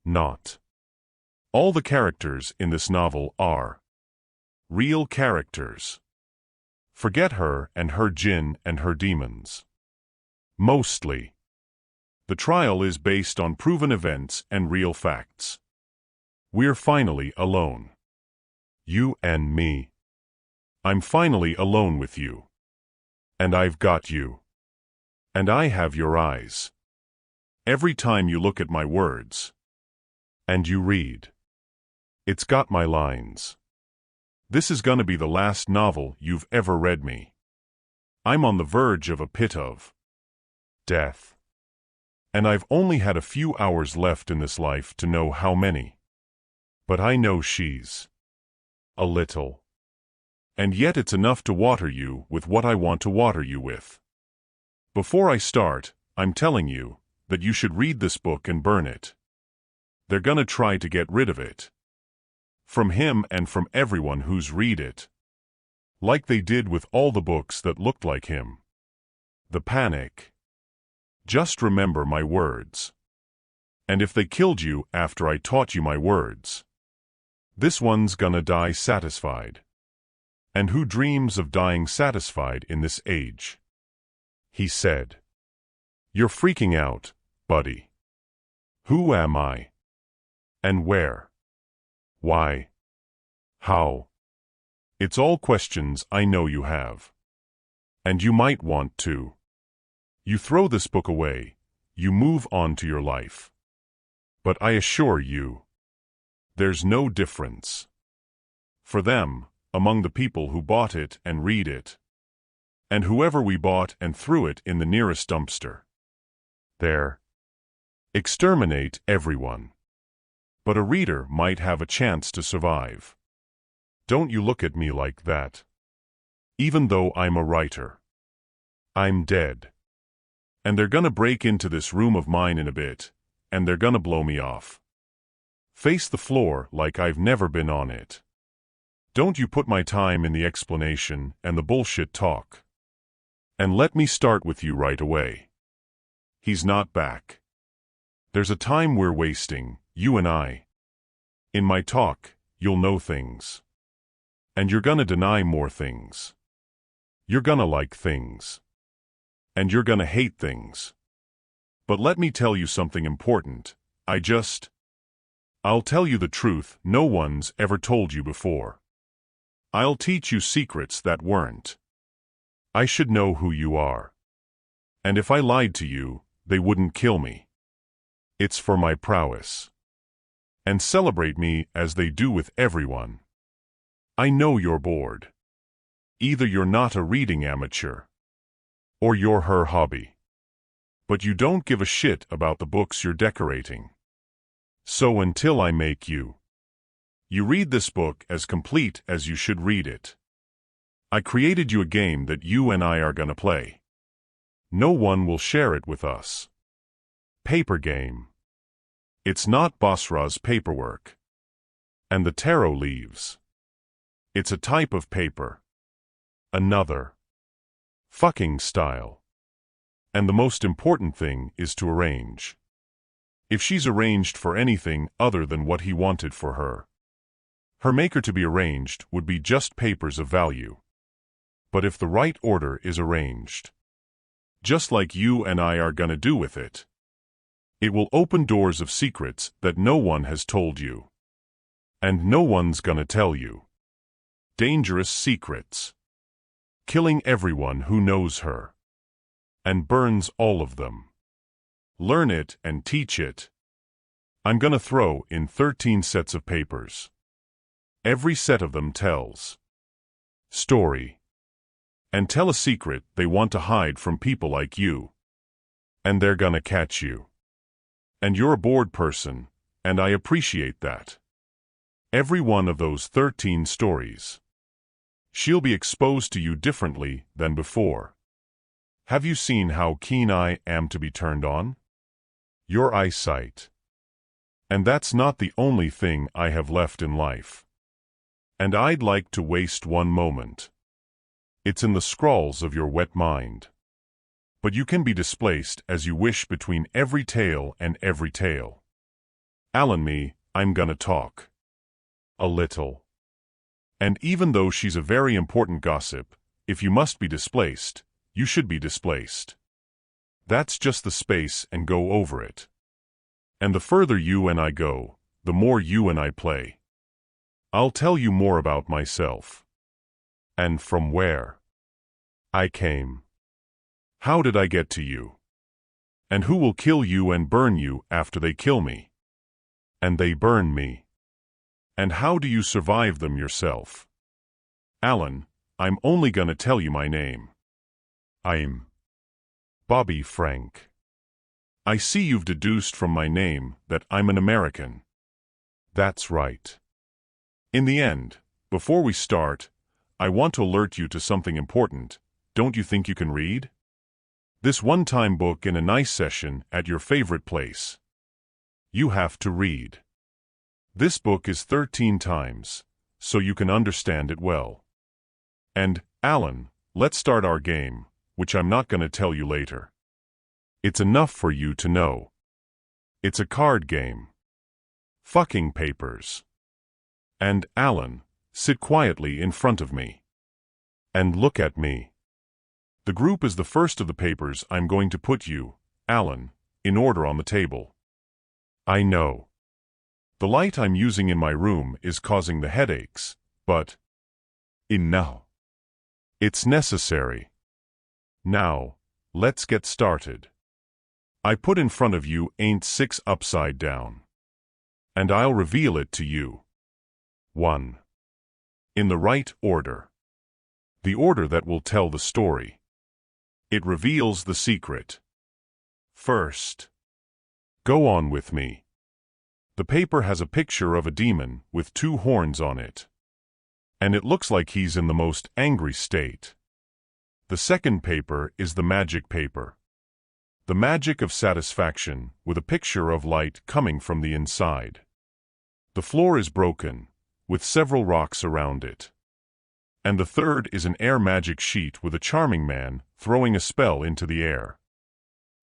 Not all the characters in this novel are real characters. Forget her and her jinn and her demons. Mostly. The trial is based on proven events and real facts. We're finally alone. You and me. I'm finally alone with you. And I've got you. And I have your eyes. Every time you look at my words. And you read. It's got my lines. This is gonna be the last novel you've ever read me. I'm on the verge of a pit of death. And I've only had a few hours left in this life to know how many. But I know she's a little. And yet it's enough to water you with what I want to water you with. Before I start, I'm telling you that you should read this book and burn it. They're gonna try to get rid of it. From him and from everyone who's read it. Like they did with all the books that looked like him. The panic. Just remember my words. And if they killed you after I taught you my words, this one's gonna die satisfied. And who dreams of dying satisfied in this age? He said. You're freaking out, buddy. Who am I? And where? Why? How? It's all questions I know you have. And you might want to. You throw this book away, you move on to your life. But I assure you, there's no difference. For them, among the people who bought it and read it, and whoever we bought and threw it in the nearest dumpster. There. Exterminate everyone. But a reader might have a chance to survive. Don't you look at me like that. Even though I'm a writer. I'm dead. And they're gonna break into this room of mine in a bit, and they're gonna blow me off. Face the floor like I've never been on it. Don't you put my time in the explanation and the bullshit talk. And let me start with you right away. He's not back. There's a time we're wasting, you and I. In my talk, you'll know things. And you're gonna deny more things. You're gonna like things. And you're gonna hate things. But let me tell you something important. I'll tell you the truth no one's ever told you before. I'll teach you secrets that weren't. I should know who you are. And if I lied to you, they wouldn't kill me. It's for my prowess. And celebrate me as they do with everyone. I know you're bored. Either you're not a reading amateur, or you're her hobby. But you don't give a shit about the books you're decorating. So until I make you read this book as complete as you should read it. I created you a game that you and I are gonna play. No one will share it with us. Paper game. It's not Basra's paperwork. And the tarot leaves. It's a type of paper. Another. Fucking style. And the most important thing is to arrange. If she's arranged for anything other than what he wanted for her, her maker to be arranged would be just papers of value. But if the right order is arranged, just like you and I are gonna do with it, it will open doors of secrets that no one has told you. And no one's gonna tell you. Dangerous secrets. Killing everyone who knows her. And burns all of them. Learn it and teach it. I'm gonna throw in 13 sets of papers. Every set of them tells story. And tell a secret they want to hide from people like you. And they're gonna catch you. And you're a bored person, and I appreciate that. Every one of those 13 stories. She'll be exposed to you differently than before. Have you seen how keen I am to be turned on? Your eyesight. And that's not the only thing I have left in life. And I'd like to waste one moment. It's in the scrawls of your wet mind. But you can be displaced as you wish between every tale and every tale. I'm gonna talk. A little. And even though she's a very important gossip, if you must be displaced, you should be displaced. That's just the space and go over it. And the further you and I go, the more you and I play. I'll tell you more about myself. And from where I came. How did I get to you? And who will kill you and burn you after they kill me? And they burn me. And how do you survive them yourself? Alan, I'm only gonna tell you my name. I'm Bobby Frank. I see you've deduced from my name that I'm an American. That's right. In the end, before we start, I want to alert you to something important. Don't you think you can read? This one-time book in a nice session at your favorite place. You have to read. This book is 13 times, so you can understand it well. And, Alan, let's start our game, which I'm not going to tell you later. It's enough for you to know. It's a card game. Fucking papers. And, Alan, sit quietly in front of me. And look at me. The group is the first of the papers I'm going to put you, Alan, in order on the table. I know. The light I'm using in my room is causing the headaches, but now. It's necessary. Now, let's get started. I put in front of you ain't 6 upside down. And I'll reveal it to you. 1. In the right order. The order that will tell the story. It reveals the secret. First. Go on with me. The paper has a picture of a demon with 2 horns on it. And it looks like he's in the most angry state. The second paper is the magic paper. The magic of satisfaction with a picture of light coming from the inside. The floor is broken, with several rocks around it. And the third is an air magic sheet with a charming man throwing a spell into the air.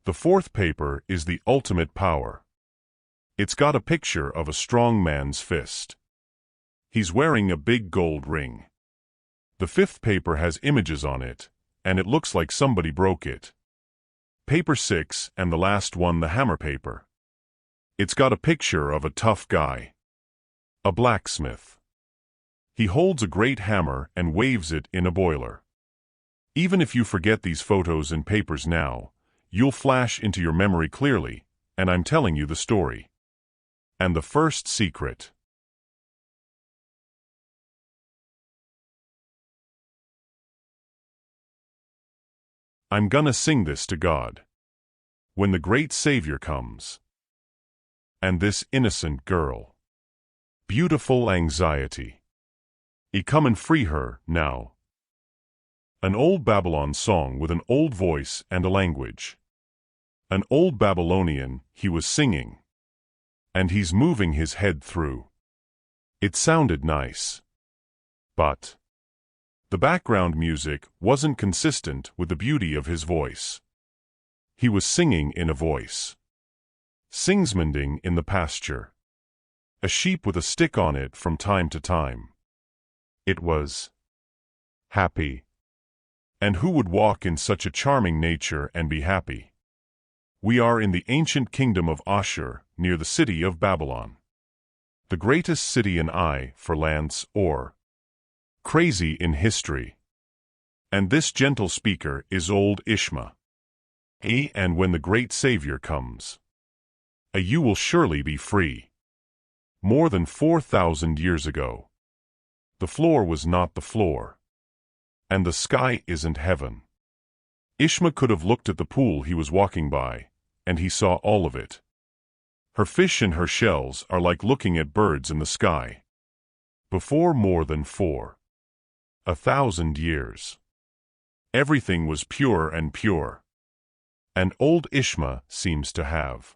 The fourth paper is the ultimate power. It's got a picture of a strong man's fist. He's wearing a big gold ring. The fifth paper has images on it, and it looks like somebody broke it. Paper 6 and the last one, the hammer paper. It's got a picture of a tough guy. A blacksmith. He holds a great hammer and waves it in a boiler. Even if you forget these photos and papers now, you'll flash into your memory clearly, and I'm telling you the story. And the first secret. I'm gonna sing this to God. When the great Savior comes. And this innocent girl. Beautiful anxiety. He come and free her, now. An old Babylon song with an old voice and a language. An old Babylonian, he was singing. And he's moving his head through. It sounded nice. But the background music wasn't consistent with the beauty of his voice. He was singing in a voice. Singsmanding in the pasture. A sheep with a stick on it from time to time. It was happy. And who would walk in such a charming nature and be happy? We are in the ancient kingdom of Ashur, near the city of Babylon. The greatest city in for Lance or crazy in history. And this gentle speaker is old Ishma. And when the great Savior comes, you will surely be free. More than 4,000 years ago. The floor was not the floor. And the sky isn't heaven. Ishma could have looked at the pool he was walking by, and he saw all of it. Her fish and her shells are like looking at birds in the sky. Before more than 4,000 years. Everything was pure and pure. And old Ishma seems to have.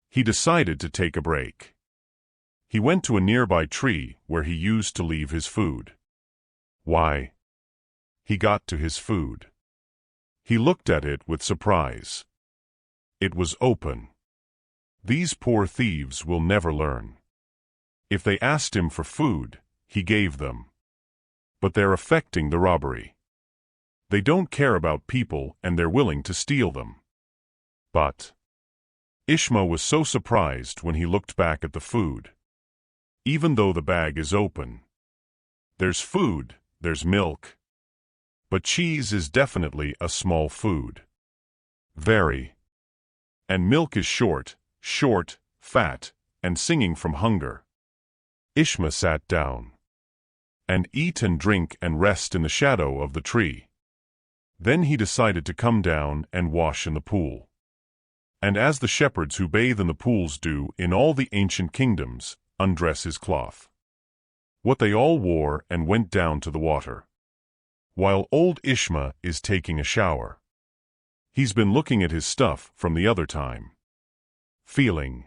He decided to take a break. He went to a nearby tree where he used to leave his food. Why? He got to his food. He looked at it with surprise. It was open. These poor thieves will never learn. If they asked him for food, he gave them. But they're affecting the robbery. They don't care about people and they're willing to steal them. But Ishma was so surprised when he looked back at the food. Even though the bag is open. There's food, there's milk. But cheese is definitely a small food. Very. And milk is short, fat, and singing from hunger. Ishma sat down. And eat and drink and rest in the shadow of the tree. Then he decided to come down and wash in the pool. And as the shepherds who bathe in the pools do in all the ancient kingdoms, undress his cloth. What they all wore and went down to the water. While old Ishma is taking a shower. He's been looking at his stuff from the other time. Feeling.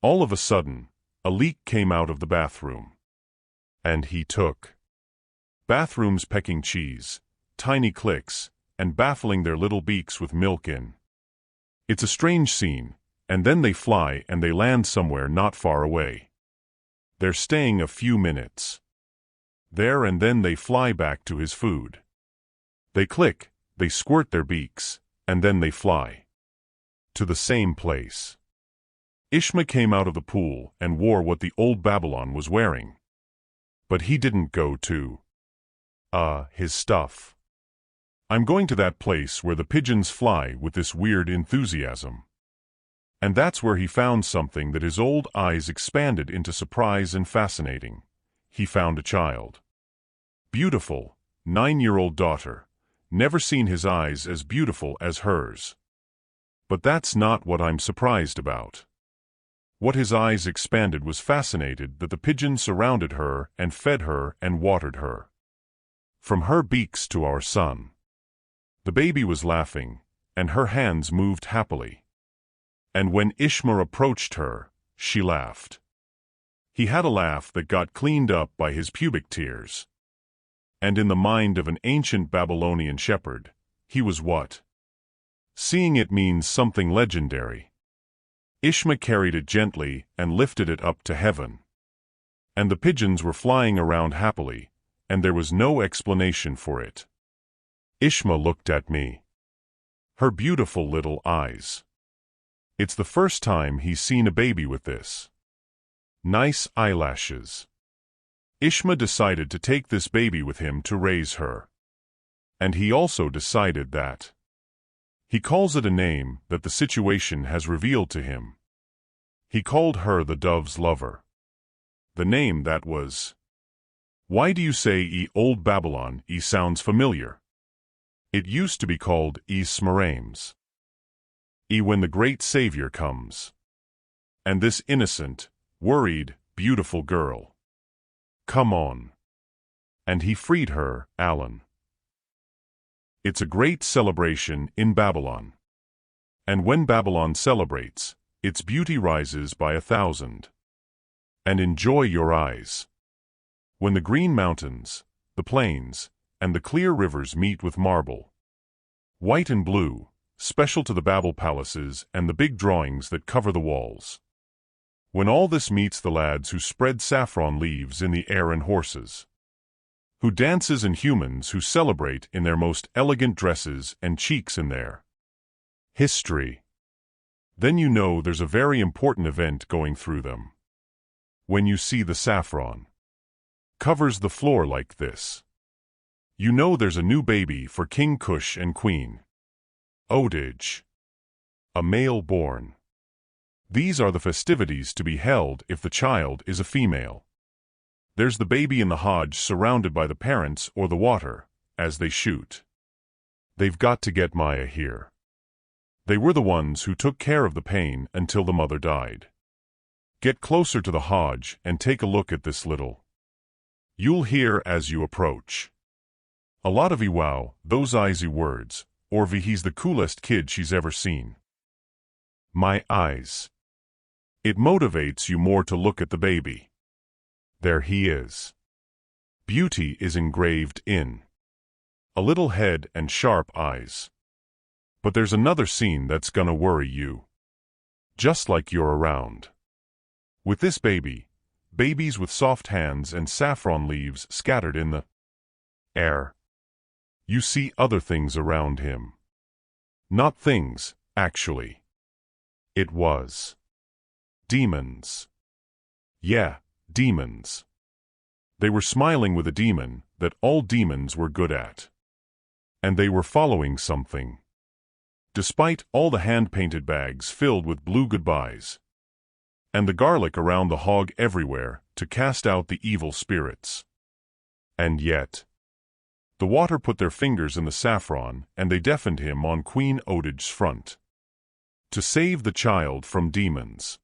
All of a sudden, a leak came out of the bathroom. And he took. Bathrooms pecking cheese, tiny clicks, and baffling their little beaks with milk in. It's a strange scene, and then they fly and they land somewhere not far away. They're staying a few minutes. There and then they fly back to his food. They click, they squirt their beaks, and then they fly. To the same place. Ishma came out of the pool and wore what the old Babylon was wearing. But he didn't go to his stuff. I'm going to that place where the pigeons fly with this weird enthusiasm. And that's where he found something that his old eyes expanded into surprise and fascinating. He found a child. Beautiful, 9-year-old daughter. Never seen his eyes as beautiful as hers. But that's not what I'm surprised about. What his eyes expanded was fascinated that the pigeons surrounded her and fed her and watered her. From her beaks to our son. The baby was laughing, and her hands moved happily. And when Ishma approached her, she laughed. He had a laugh that got cleaned up by his pubic tears. And in the mind of an ancient Babylonian shepherd, he was what? Seeing it means something legendary. Ishma carried it gently and lifted it up to heaven. And the pigeons were flying around happily, and there was no explanation for it. Ishma looked at me. Her beautiful little eyes. It's the first time he's seen a baby with this. Nice eyelashes. Ishma decided to take this baby with him to raise her. And he also decided that. He calls it a name that the situation has revealed to him. He called her the dove's lover. The name that was. Why do you say Old Babylon? Sounds familiar. It used to be called Smarames. When the great Savior comes. And this innocent, worried, beautiful girl. Come on. And he freed her, Alan. It's a great celebration in Babylon. And when Babylon celebrates, its beauty rises by 1,000. And enjoy your eyes. When the green mountains, the plains, and the clear rivers meet with marble. White and blue, special to the Babel palaces and the big drawings that cover the walls. When all this meets the lads who spread saffron leaves in the air and horses. Who dances and humans who celebrate in their most elegant dresses and cheeks in their history. Then you know there's a very important event going through them. When you see the saffron covers the floor like this. You know there's a new baby for King Kush and Queen Odij. A male born. These are the festivities to be held if the child is a female. There's the baby in the hodge surrounded by the parents or the water, as they shoot. They've got to get Maya here. They were the ones who took care of the pain until the mother died. Get closer to the hodge and take a look at this little. You'll hear as you approach. A lot of wow, those easy words, or he's the coolest kid she's ever seen. My eyes. It motivates you more to look at the baby. There he is. Beauty is engraved in. A little head and sharp eyes. But there's another scene that's gonna worry you. just like you're around. With this baby, babies with soft hands and saffron leaves scattered in the air. You see other things around him. Not things, actually. It was demons. Yeah, demons. They were smiling with a demon that all demons were good at. And they were following something. Despite all the hand-painted bags filled with blue goodbyes, and the garlic around the hog everywhere to cast out the evil spirits. And yet, the water put their fingers in the saffron, and they deafened him on Queen Odij's front. To save the child from demons.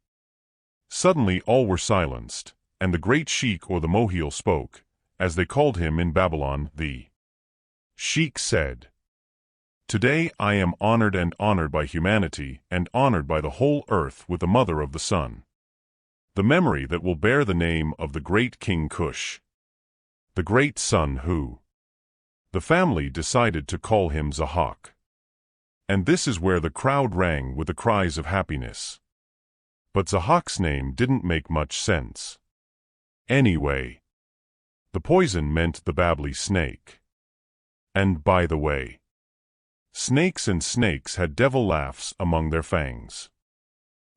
Suddenly all were silenced, and the great sheik or the mohel spoke, as they called him in Babylon. The sheik said, "Today I am honored by humanity, and honored by the whole earth with the mother of the sun. The memory that will bear the name of the great King Kush. The great son who..." The family decided to call him Zahak. And this is where the crowd rang with the cries of happiness. But Zahak's name didn't make much sense. Anyway, the poison meant the babbly snake. And by the way, snakes and snakes had devil laughs among their fangs.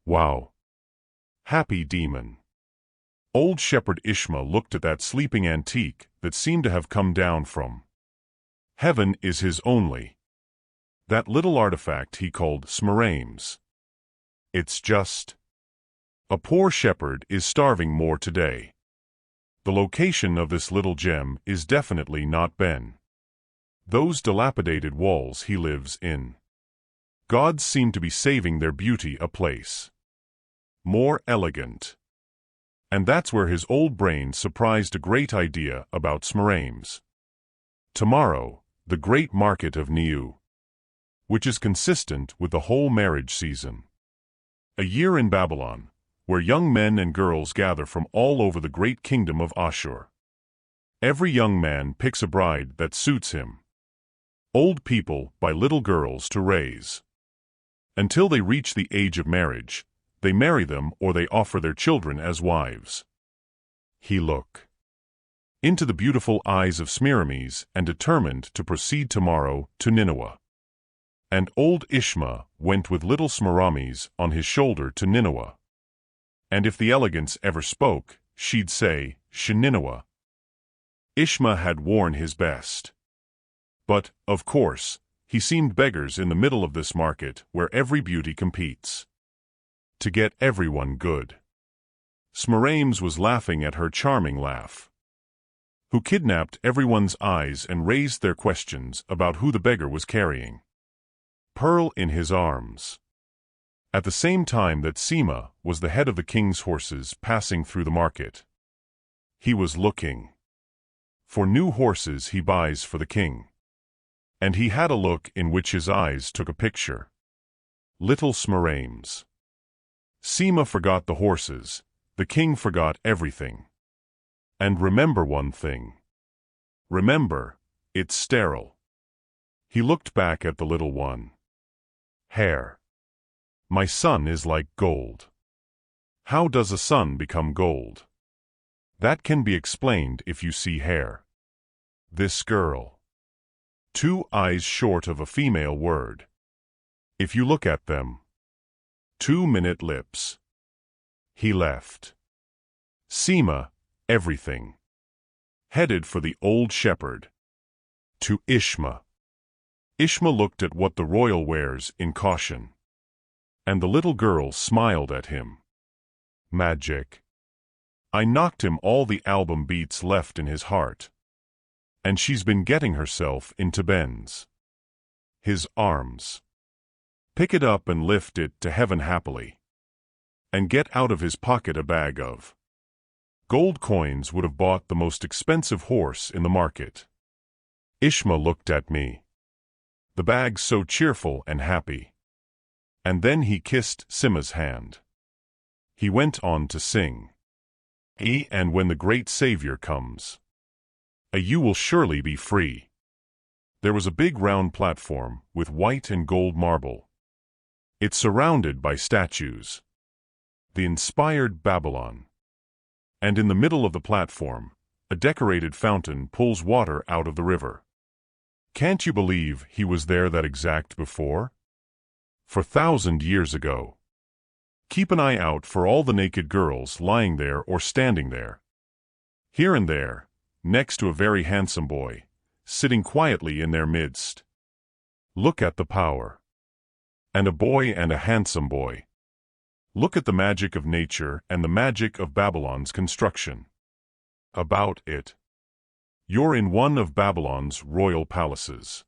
Wow. Happy demon. Old Shepherd Ishma looked at that sleeping antique that seemed to have come down from heaven is his only. That little artifact he called Smarames. It's just a poor shepherd is starving more today. The location of this little gem is definitely not Ben. Those dilapidated walls he lives in. Gods seem to be saving their beauty a place more elegant. And that's where his old brain surprised a great idea about Smarames. Tomorrow, the great market of Niu, which is consistent with the whole marriage season. A year in Babylon, where young men and girls gather from all over the great kingdom of Ashur. Every young man picks a bride that suits him. Old people buy little girls to raise. Until they reach the age of marriage, they marry them or they offer their children as wives. He looked into the beautiful eyes of Smiramis and determined to proceed tomorrow to Nineveh. And old Ishma went with little Smiramis on his shoulder to Nineveh. And if the elegance ever spoke, she'd say, "Nineveh." Ishma had worn his best. But, of course, he seemed beggars in the middle of this market where every beauty competes to get everyone good. Smarames was laughing at her charming laugh, who kidnapped everyone's eyes and raised their questions about who the beggar was carrying Pearl in his arms. At the same time that Sema was the head of the king's horses passing through the market. He was looking for new horses he buys for the king. And he had a look in which his eyes took a picture. Little Smarames. Sema forgot the horses, the king forgot everything. And remember one thing. Remember, it's sterile. He looked back at the little one. Hair. My son is like gold. How does a son become gold? That can be explained if you see hair. This girl. 2 eyes short of a female word. If you look at them. 2-minute lips. He left. Sema, everything. Headed for the old shepherd. To Ishma. Ishma looked at what the royal wears in caution. And the little girl smiled at him. Magic. I knocked him all the album beats left in his heart. And she's been getting herself into Ben's. His arms. Pick it up and lift it to heaven happily. And get out of his pocket a bag of gold coins would have bought the most expensive horse in the market. Ishma looked at me. The bag so cheerful and happy. And then he kissed Sema's hand. He went on to sing. And when the great Savior comes, you will surely be free. There was a big round platform with white and gold marble. It's surrounded by statues. the inspired Babylon. And in the middle of the platform, a decorated fountain pulls water out of the river. Can't you believe he was there that exact before? 4,000 years ago. Keep an eye out for all the naked girls lying there or standing there. Here and there, next to a very handsome boy, sitting quietly in their midst. Look at the power. And a boy and a handsome boy. Look at the magic of nature and the magic of Babylon's construction. About it. You're in one of Babylon's royal palaces.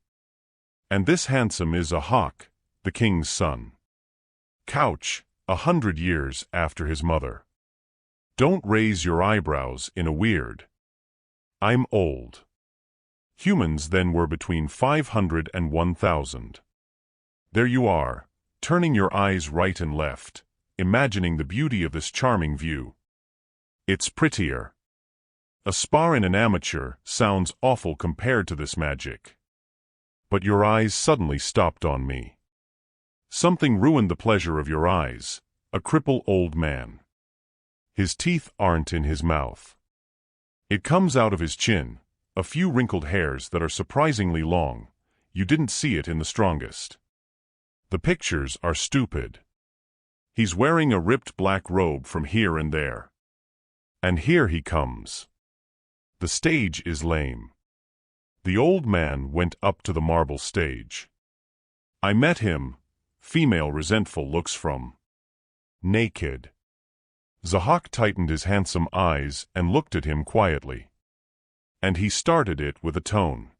And this handsome is a hawk, the king's son. Couch, 100 years after his mother. Don't raise your eyebrows in a weird. I'm old. Humans then were between 500 and 1,000. There you are, turning your eyes right and left, imagining the beauty of this charming view. It's prettier. A spar in an amateur sounds awful compared to this magic. But your eyes suddenly stopped on me. Something ruined the pleasure of your eyes, a crippled old man. His teeth aren't in his mouth. It comes out of his chin, a few wrinkled hairs that are surprisingly long. You didn't see it in the strongest. The pictures are stupid. He's wearing a ripped black robe from here and there. And here he comes. The stage is lame. The old man went up to the marble stage. I met him, female resentful looks from. Naked. Zahak tightened his handsome eyes and looked at him quietly. And he started it with a tone.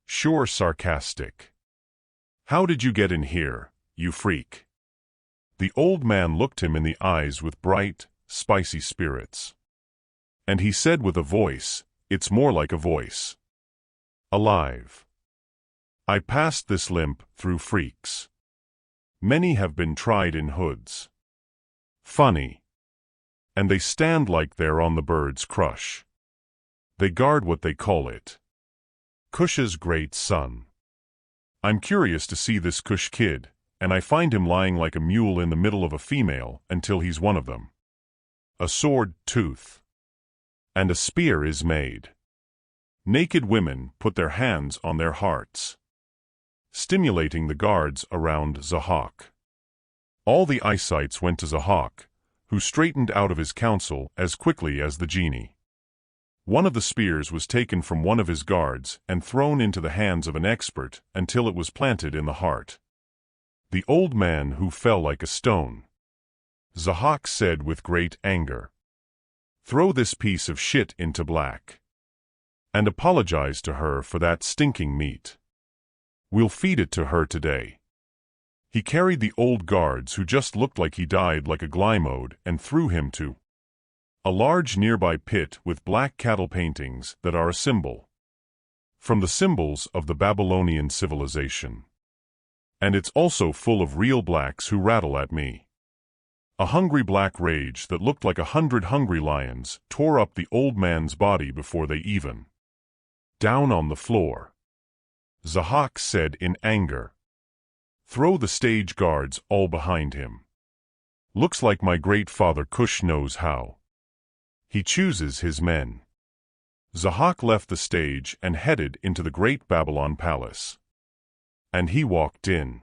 Sure, sarcastic. How did you get in here, you freak? The old man looked him in the eyes with bright, spicy spirits. And he said with a voice, it's more like a voice. Alive. I passed this limp through freaks. Many have been tried in hoods. Funny. And they stand like they're on the bird's crush. They guard what they call it. Cush's great son. I'm curious to see this Cush kid, and I find him lying like a mule in the middle of a female until he's one of them. A sword tooth. And a spear is made. Naked women put their hands on their hearts, stimulating the guards around Zahak. All the eyesights went to Zahak, who straightened out of his council as quickly as the genie. One of the spears was taken from one of his guards and thrown into the hands of an expert until it was planted in the heart. The old man who fell like a stone. Zahak said with great anger, throw this piece of shit into black. And apologize to her for that stinking meat. We'll feed it to her today. He carried the old guards who just looked like he died like a glymode and threw him to a large nearby pit with black cattle paintings that are a symbol. From the symbols of the Babylonian civilization. And it's also full of real blacks who rattle at me. A hungry black rage that looked like 100 hungry lions tore up the old man's body before they even. Down on the floor. Zahak said in anger. Throw the stage guards all behind him. Looks like my great father Cush knows how. He chooses his men. Zahak left the stage and headed into the great Babylon palace. And he walked in.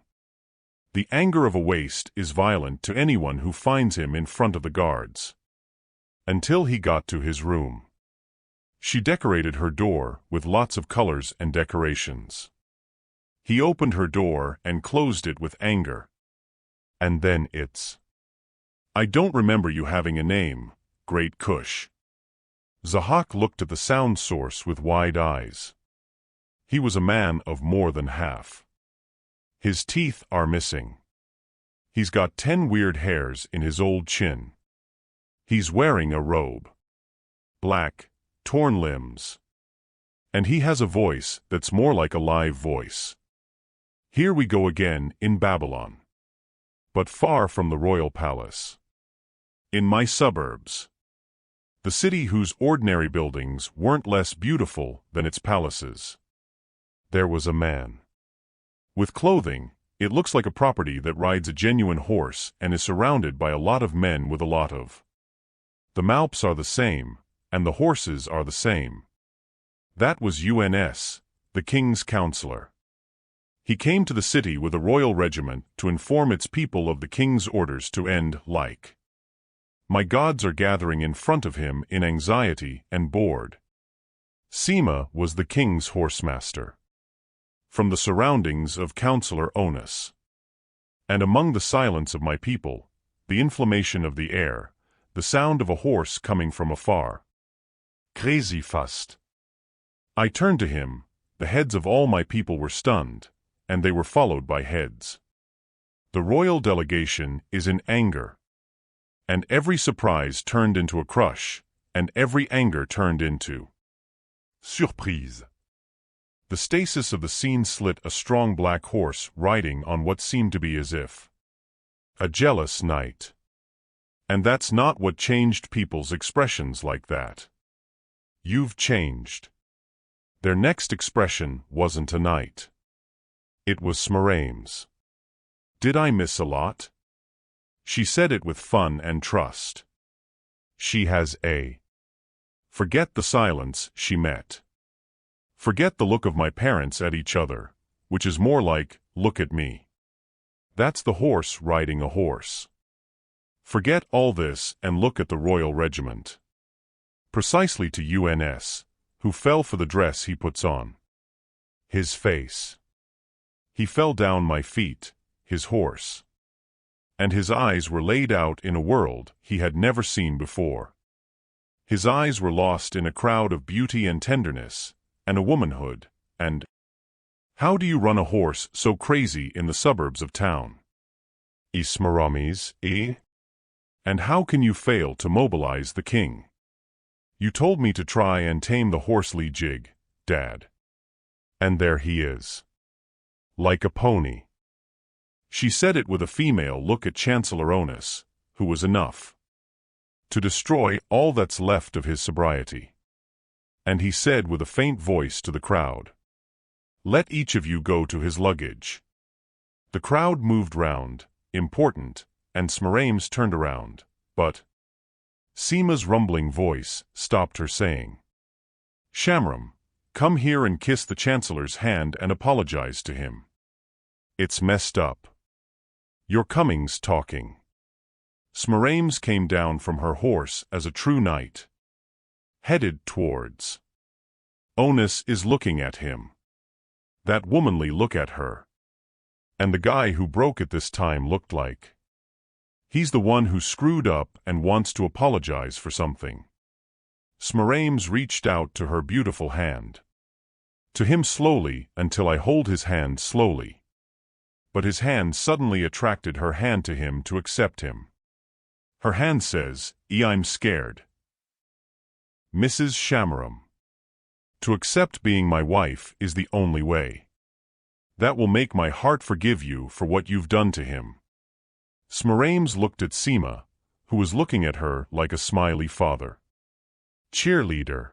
The anger of a waste is violent to anyone who finds him in front of the guards. Until he got to his room. She decorated her door with lots of colors and decorations. He opened her door and closed it with anger. And then it's. I don't remember you having a name, Great Cush. Zahak looked at the sound source with wide eyes. He was a man of more than half. His teeth are missing. He's got 10 weird hairs in his old chin. He's wearing a robe. Black, torn limbs. And he has a voice that's more like a live voice. Here we go again in Babylon. But far from the royal palace. In my suburbs. The city whose ordinary buildings weren't less beautiful than its palaces. There was a man. With clothing, It looks like a property that rides a genuine horse and is surrounded by a lot of men with a lot of. The Malps are the same, and the horses are the same. That was UNS, the king's counselor. He came to the city with a royal regiment to inform its people of the king's orders to end like. My gods are gathering in front of him in anxiety and bored. Sema was the king's horsemaster. From the surroundings of Counselor Onus. And among the silence of my people, the inflammation of the air, the sound of a horse coming from afar. Crazy fast. I turned to him, the heads of all my people were stunned, and they were followed by heads. The royal delegation is in anger. And every surprise turned into a crush, and every anger turned into surprise. The stasis of the scene slit a strong black horse riding on what seemed to be as if a jealous knight. And that's not what changed people's expressions like that. You've changed. Their next expression wasn't a knight. It was Smarame's. Did I miss a lot? She said it with fun and trust. She has a. Forget the silence she met. Forget the look of my parents at each other, which is more like, look at me. That's the horse riding a horse. Forget all this and look at the royal regiment. Precisely to UNS, who fell for the dress he puts on. His face. He fell down my feet, his horse. And his eyes were laid out in a world he had never seen before. His eyes were lost in a crowd of beauty and tenderness, and a womanhood, and how do you run a horse so crazy in the suburbs of town? Ismaramis, eh? And how can you fail to mobilize the king? You told me to try and tame the horsely jig, Dad. And there he is. Like a pony. She said it with a female look at Chancellor Onus, who was enough to destroy all that's left of his sobriety. And he said with a faint voice to the crowd, let each of you go to his luggage. The crowd moved round, important, and Smarames turned around, but Sema's rumbling voice stopped her saying, Shamram, come here and kiss the Chancellor's hand and apologize to him. It's messed up. Your coming's talking. Smarames came down from her horse as a true knight. Headed towards. Onus is looking at him. That womanly look at her. And the guy who broke it this time looked like. He's the one who screwed up and wants to apologize for something. Smarames reached out to her beautiful hand. To him slowly until I hold his hand slowly. But his hand suddenly attracted her hand to him to accept him. Her hand says, I'm scared. Mrs. Shamram. To accept being my wife is the only way. That will make my heart forgive you for what you've done to him. Smarames looked at Sema, who was looking at her like a smiley father. Cheerleader.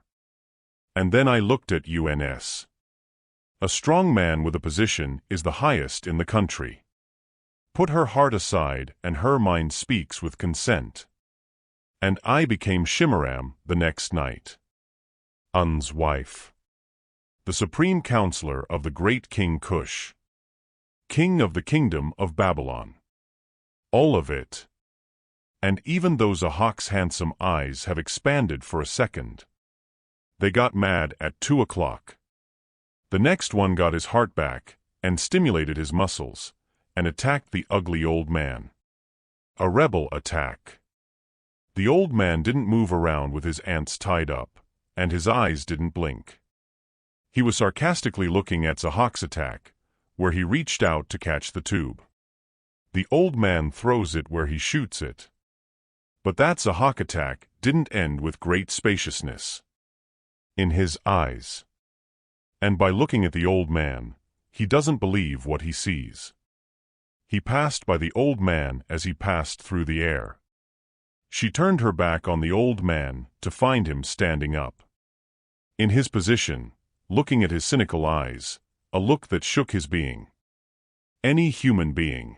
And then I looked at UNS. A strong man with a position is the highest in the country. Put her heart aside and her mind speaks with consent. And I became Shimaram the next night. Un's wife. The supreme counselor of the great King Cush. King of the kingdom of Babylon. All of it. And even those Ahok's handsome eyes have expanded for a second. They got mad at 2 o'clock. The next one got his heart back, and stimulated his muscles, and attacked the ugly old man. A rebel attack. The old man didn't move around with his ants tied up, and his eyes didn't blink. He was sarcastically looking at Zahak's attack, where he reached out to catch the tube. The old man throws it where he shoots it. But that Zahak attack didn't end with great spaciousness. In his eyes. And by looking at the old man, he doesn't believe what he sees. He passed by the old man as he passed through the air. She turned her back on the old man to find him standing up. In his position, looking at his cynical eyes, a look that shook his being. any human being.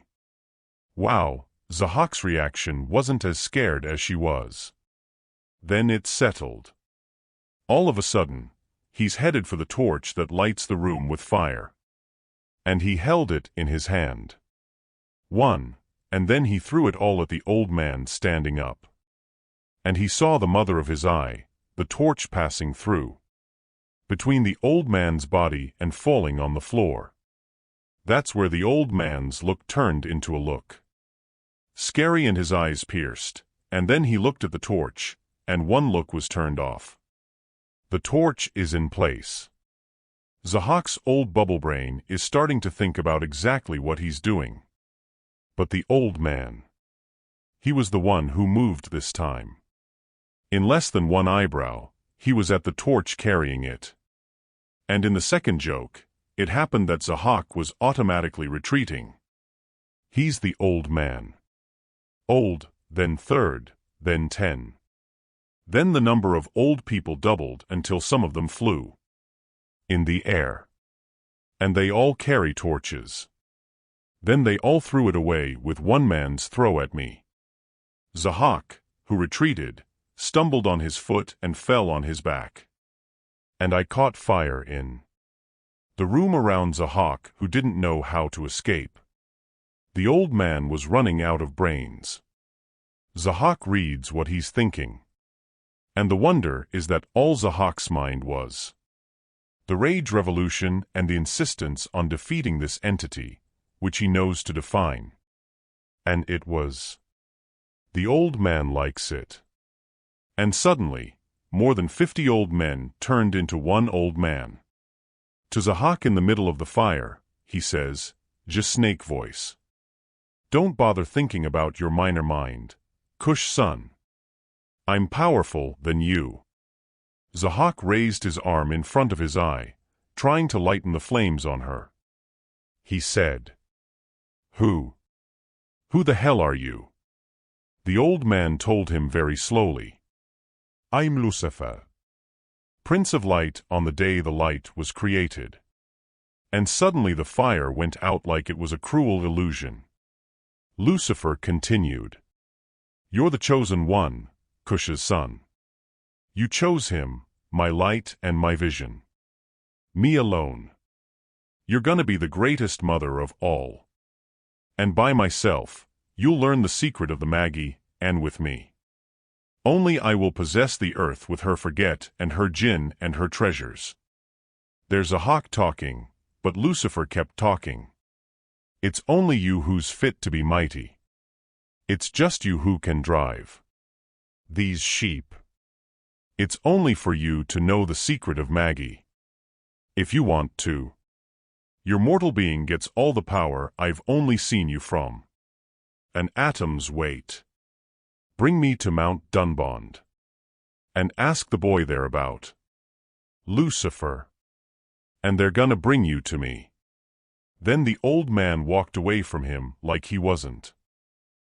Wow, Zahak's reaction wasn't as scared as she was. Then it settled. All of a sudden, he's headed for the torch that lights the room with fire. And he held it in his hand. One, and then he threw it all at the old man standing up. And he saw the mother of his eye, the torch passing through, between the old man's body and falling on the floor. That's where the old man's look turned into a look. Scary, and his eyes pierced, and then he looked at the torch, and one look was turned off. The torch is in place. Zahak's old bubble brain is starting to think about exactly what he's doing. But the old man, he was the one who moved this time. In less than one eyebrow, he was at the torch carrying it. And in the second joke, it happened that Zahak was automatically retreating. He's the old man. Old, then third, then 10. Then the number of old people doubled until some of them flew in the air. And they all carry torches. Then they all threw it away with one man's throw at me. Zahak, who retreated, stumbled on his foot and fell on his back. And I caught fire in the room around Zahak, who didn't know how to escape. The old man was running out of brains. Zahak reads what he's thinking. And the wonder is that all Zahak's mind was the rage revolution and the insistence on defeating this entity, which he knows to define. And it was the old man likes it. And suddenly, more than 50 old men turned into one old man. To Zahak in the middle of the fire, he says, just snake voice, "Don't bother thinking about your minor mind, Kush son. I'm powerful than you." Zahak raised his arm in front of his eye, trying to lighten the flames on her. He said, Who the hell are you?" The old man told him very slowly, "I'm Lucifer, Prince of Light on the day the light was created." And suddenly the fire went out like it was a cruel illusion. Lucifer continued, "You're the chosen one, Kush's son. You chose him, my light and my vision. Me alone. You're gonna be the greatest mother of all. And by myself, you'll learn the secret of the Magi, and with me. Only I will possess the earth with her forget and her jinn and her treasures." There's a hawk talking, but Lucifer kept talking. "It's only you who's fit to be mighty. It's just you who can drive these sheep. It's only for you to know the secret of Magi. If you want to. Your mortal being gets all the power I've only seen you from an atom's weight. Bring me to Mount Dunbond. And ask the boy there about Lucifer. And they're gonna bring you to me." Then the old man walked away from him like he wasn't,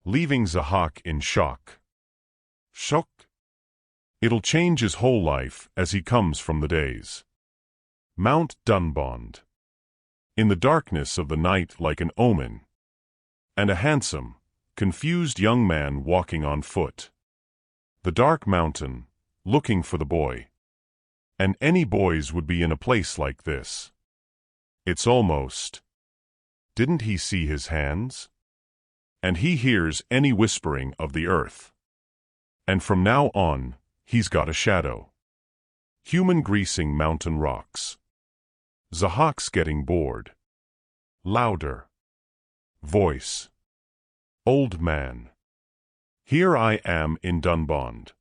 leaving Zahak in shock. Shock? It'll change his whole life as he comes from the days. Mount Dunbond. In the darkness of the night like an omen. And a handsome, confused young man walking on foot. The dark mountain, looking for the boy. And any boys would be in a place like this. It's almost. Didn't he see his hands? And he hears any whispering of the earth. And from now on, he's got a shadow. Human greasing mountain rocks. Zahak's getting bored. Louder. Voice. Old man. Here I am in Dunbond.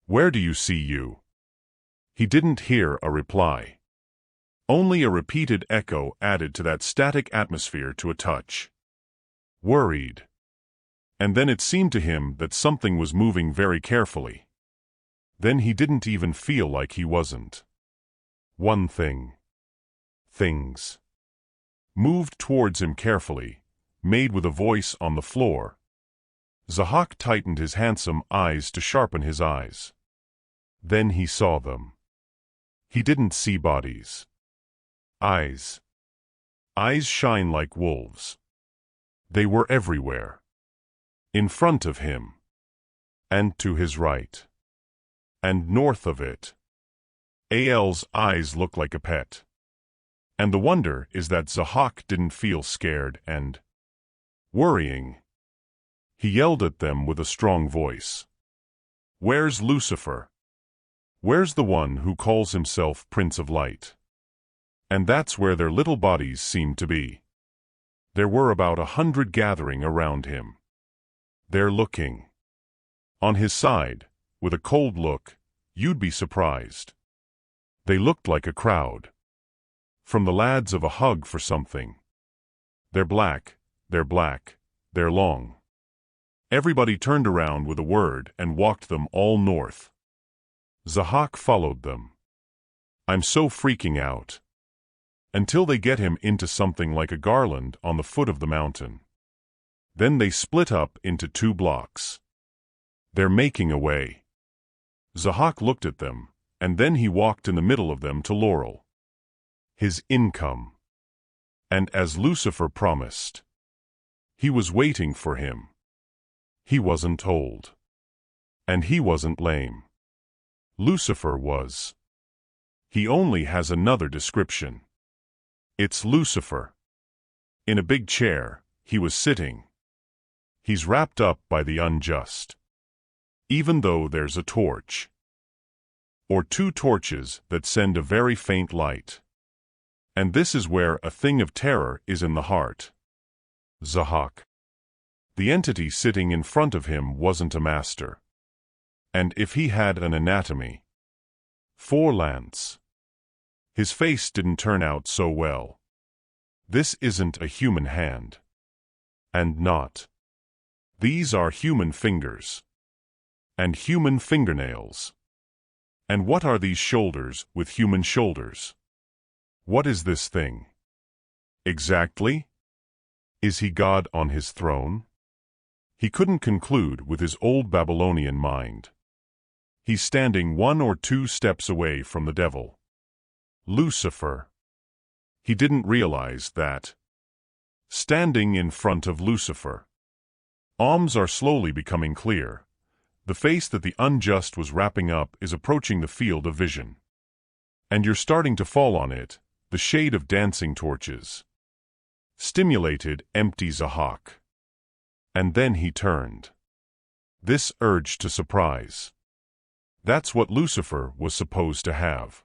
Where do you see you? He didn't hear a reply. Only a repeated echo added to that static atmosphere to a touch. Worried. And then it seemed to him that something was moving very carefully. Then he didn't even feel like he wasn't. One thing. Things. Moved towards him carefully, made with a voice on the floor. Zahak tightened his handsome eyes to sharpen his eyes. Then he saw them. He didn't see bodies. Eyes. Eyes shine like wolves. They were everywhere. In front of him. And to his right. And north of it. Al's eyes look like a pet. And the wonder is that Zahak didn't feel scared and worrying. He yelled at them with a strong voice. Where's Lucifer? Where's the one who calls himself Prince of Light? And that's where their little bodies seemed to be. There were about 100 gathering around him. They're looking. On his side, with a cold look, you'd be surprised. They looked like a crowd. From the lads of a hug for something. They're black, they're long. Everybody turned around with a word and walked them all north. Zahak followed them. I'm so freaking out. Until they get him into something like a garland on the foot of the mountain. Then they split up into 2 blocks. They're making a way. Zahak looked at them, and then he walked in the middle of them to Laurel. His income. And as Lucifer promised. He was waiting for him. He wasn't told. And he wasn't lame. Lucifer was. He only has another description. It's Lucifer. In a big chair, he was sitting. He's wrapped up by the unjust. Even though there's a torch. Or 2 torches that send a very faint light. And this is where a thing of terror is in the heart. Zahak. The entity sitting in front of him wasn't a master. And if he had an anatomy. 4 lance. His face didn't turn out so well. This isn't a human hand. And not. These are human fingers. And human fingernails. And what are these shoulders with human shoulders? What is this thing? Exactly? Is he God on his throne? He couldn't conclude with his old Babylonian mind. He's standing 1 or 2 steps away from the devil. Lucifer. He didn't realize that. Standing in front of Lucifer. Arms are slowly becoming clear. The face that the unjust was wrapping up is approaching the field of vision. And you're starting to fall on it, the shade of dancing torches. Stimulated, empty Zahak. And then he turned. This urge to surprise. That's what Lucifer was supposed to have.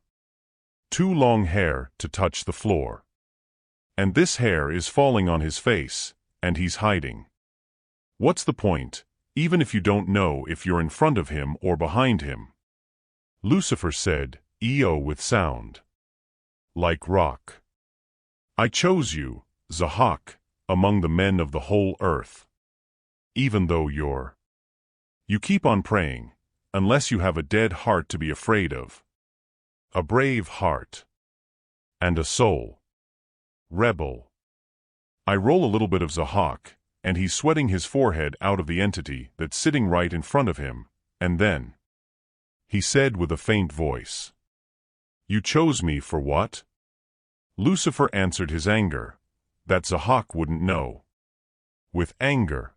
2 long hair to touch the floor. And this hair is falling on his face, and he's hiding. What's the point, even if you don't know if you're in front of him or behind him? Lucifer said, EO with sound. Like rock. I chose you, Zahak, among the men of the whole earth. Even though you keep on praying, unless you have a dead heart to be afraid of. A brave heart. And a soul. Rebel. I roll a little bit of Zahak, and he's sweating his forehead out of the entity that's sitting right in front of him, and then. He said with a faint voice. You chose me for what? Lucifer answered his anger, that Zahak wouldn't know. With anger.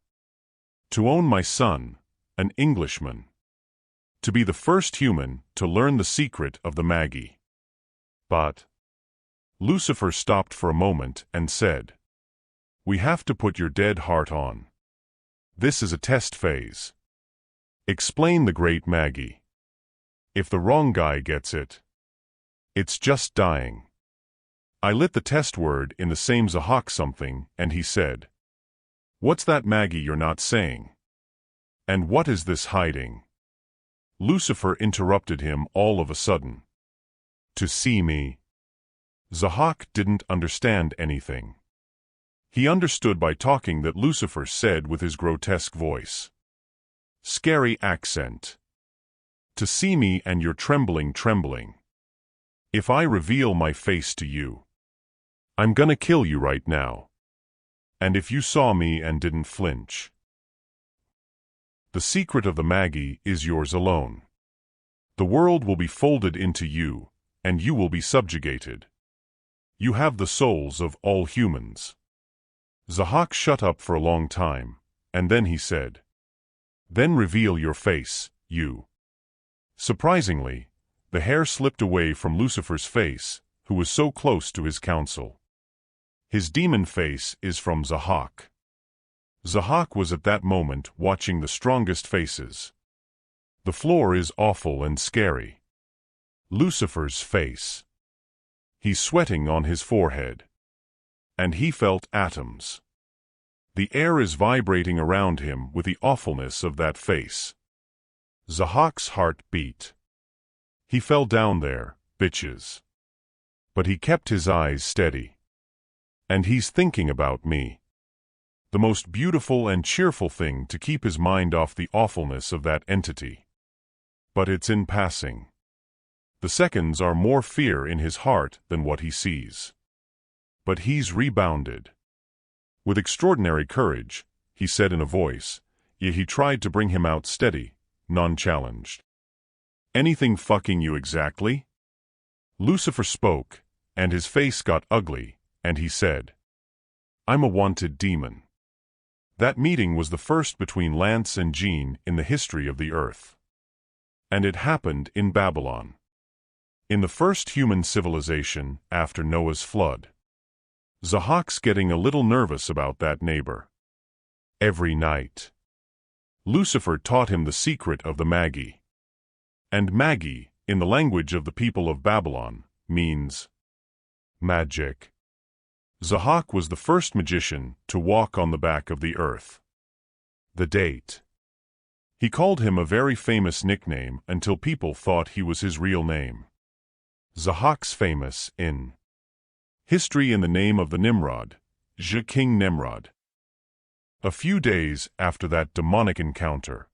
To own my son, an Englishman. To be the first human to learn the secret of the Magi. But. Lucifer stopped for a moment and said. We have to put your dead heart on. This is a test phase. Explain the great Magi. If the wrong guy gets it. It's just dying. I lit the test word in the same Zahak something, and he said. What's that Magi you're not saying? And what is this hiding? Lucifer interrupted him all of a sudden. To see me. Zahak didn't understand anything. He understood by talking that Lucifer said with his grotesque voice. Scary accent. To see me and you're trembling. If I reveal my face to you. I'm gonna kill you right now. And if you saw me and didn't flinch. The secret of the Magi is yours alone. The world will be folded into you, and you will be subjugated. You have the souls of all humans. Zahak shut up for a long time, and then he said, "Then reveal your face, you." Surprisingly, the hair slipped away from Lucifer's face, who was so close to his council. His demon face is from Zahak. Zahak was at that moment watching the strongest faces. The floor is awful and scary. Lucifer's face. He's sweating on his forehead. And he felt atoms. The air is vibrating around him with the awfulness of that face. Zahak's heart beat. He fell down there, bitches. But he kept his eyes steady. And he's thinking about me. The most beautiful and cheerful thing to keep his mind off the awfulness of that entity. But it's in passing. The seconds are more fear in his heart than what he sees. But he's rebounded. With extraordinary courage, he said in a voice, yet he tried to bring him out steady, non-challenged. "Anything fucking you exactly?" Lucifer spoke, and his face got ugly, and he said, "I'm a wanted demon." That meeting was the first between Lance and Jean in the history of the earth. And it happened in Babylon. In the first human civilization after Noah's flood. Zahak's getting a little nervous about that neighbor. Every night. Lucifer taught him the secret of the Magi. And Magi, in the language of the people of Babylon, means magic. Zahak was the first magician to walk on the back of the earth. The date. He called him a very famous nickname until people thought he was his real name. Zahak's famous in history in the name of the Nimrod, King Nimrod. A few days after that demonic encounter,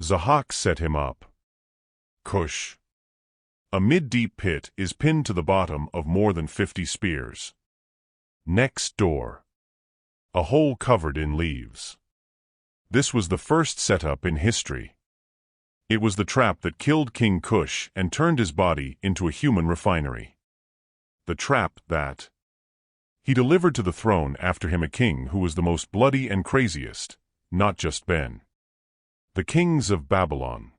Zahak set him up. Cush. A mid-deep pit is pinned to the bottom of more than 50 spears. Next door. A hole covered in leaves. This was the first setup in history. It was the trap that killed King Cush and turned his body into a human refinery. The trap that he delivered to the throne after him a king who was the most bloody and craziest, not just Ben. The kings of Babylon.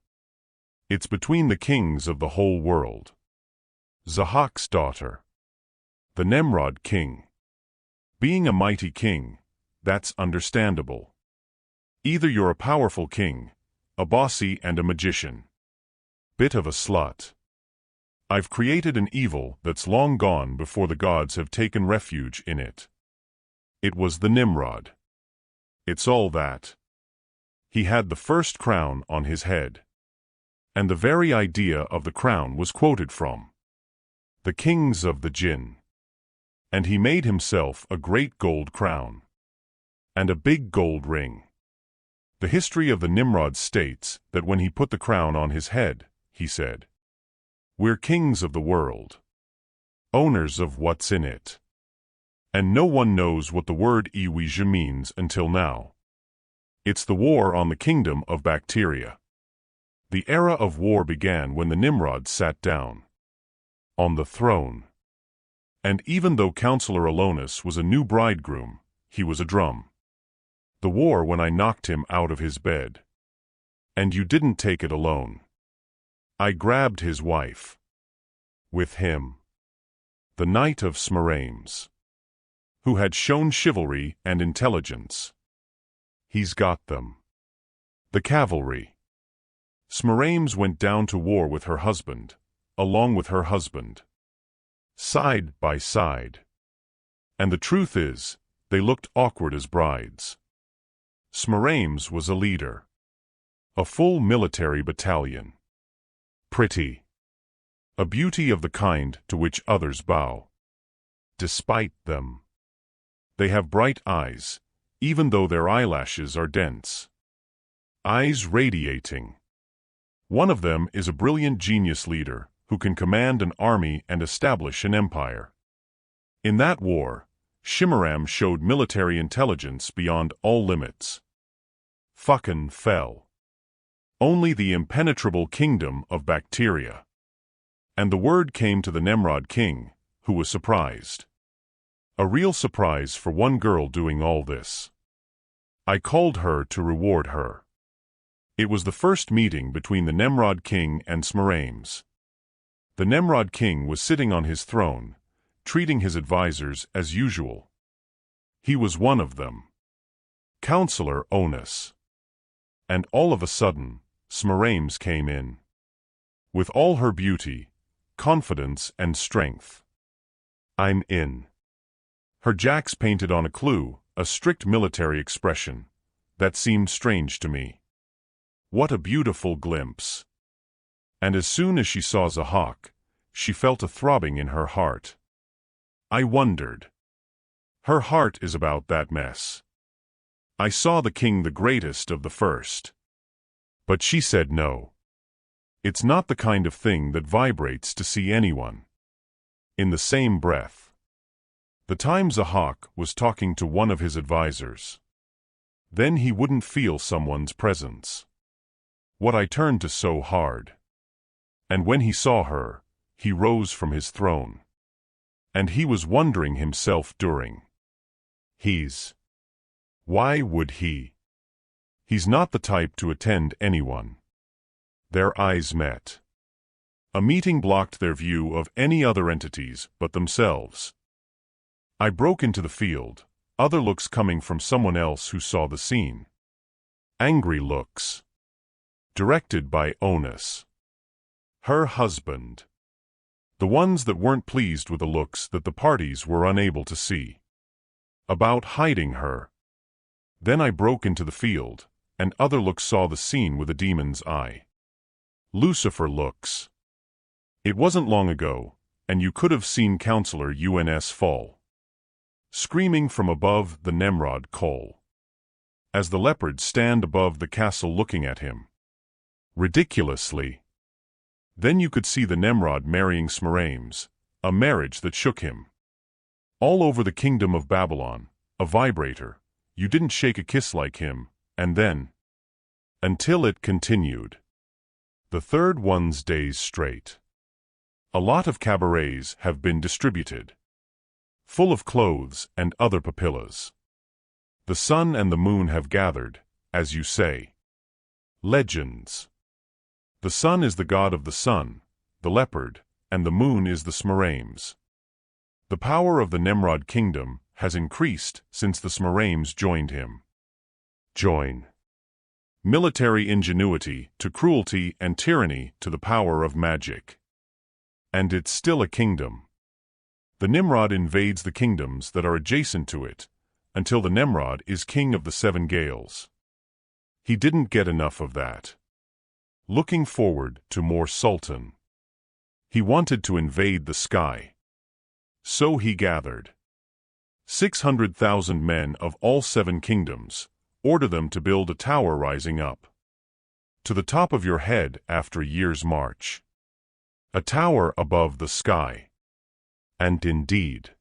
It's between the kings of the whole world. Zahak's daughter. The Nimrod king. Being a mighty king, that's understandable. Either you're a powerful king, a bossy and a magician. Bit of a slut. I've created an evil that's long gone before the gods have taken refuge in it. It was the Nimrod. It's all that. He had the first crown on his head. And the very idea of the crown was quoted from the kings of the Jinn. And he made himself a great gold crown. And a big gold ring. The history of the Nimrod states that when he put the crown on his head, he said, "We're kings of the world. Owners of what's in it." And no one knows what the word Iwija means until now. It's the war on the kingdom of bacteria. The era of war began when the Nimrod sat down on the throne. And even though Counselor Alonus was a new bridegroom, he was a drum. The war when I knocked him out of his bed. And you didn't take it alone. I grabbed his wife. With him. The knight of Smarames. Who had shown chivalry and intelligence. He's got them. The cavalry. Smarames went down to war with her husband, along with her husband. Side by side. And the truth is, they looked awkward as brides. Smarames was a leader. A full military battalion. Pretty. A beauty of the kind to which others bow. Despite them. They have bright eyes, even though their eyelashes are dense. Eyes radiating. One of them is a brilliant genius leader who can command an army and establish an empire. In that war, Shimmeram showed military intelligence beyond all limits. Fucking fell. Only the impenetrable kingdom of bacteria. And the word came to the Nimrod king, who was surprised. A real surprise for one girl doing all this. I called her to reward her. It was the first meeting between the Nemrod king and Smarames. The Nemrod king was sitting on his throne, treating his advisors as usual. He was one of them. Counselor Onus. And all of a sudden, Smarames came in. With all her beauty, confidence and strength. I'm in. Her jacks painted on a clue, a strict military expression. That seemed strange to me. What a beautiful glimpse. And as soon as she saw Zahak, she felt a throbbing in her heart. I wondered. Her heart is about that mess. I saw the king the greatest of the first. But she said no. It's not the kind of thing that vibrates to see anyone. In the same breath. The time Zahak was talking to one of his advisors. Then he wouldn't feel someone's presence. What I turned to so hard. And when he saw her, he rose from his throne. And he was wondering himself during. Why would he? He's not the type to attend anyone. Their eyes met. A meeting blocked their view of any other entities but themselves. I broke into the field, other looks coming from someone else who saw the scene. Angry looks. Directed by Onus. Her husband. The ones that weren't pleased with the looks that the parties were unable to see. About hiding her. Then I broke into the field, and other looks saw the scene with a demon's eye. Lucifer looks. It wasn't long ago, and you could have seen Counselor UNS fall. Screaming from above the Nemrod coal. As the leopards stand above the castle looking at him. Ridiculously. Then you could see the Nemrod marrying Smarames, a marriage that shook him. All over the kingdom of Babylon, a vibrator, you didn't shake a kiss like him, and then. Until it continued. The third one's days straight. A lot of cabarets have been distributed. Full of clothes and other papillas. The sun and the moon have gathered, as you say. Legends. The sun is the god of the sun, the leopard, and the moon is the Smarames. The power of the Nemrod kingdom has increased since the Smarames joined him. Join. Military ingenuity to cruelty and tyranny to the power of magic. And it's still a kingdom. The Nimrod invades the kingdoms that are adjacent to it, until the Nemrod is king of the seven Gales. He didn't get enough of that. Looking forward to more sultan. He wanted to invade the sky. So he gathered 600,000 men of all seven kingdoms, order them to build a tower rising up to the top of your head after a year's march. A tower above the sky. And indeed,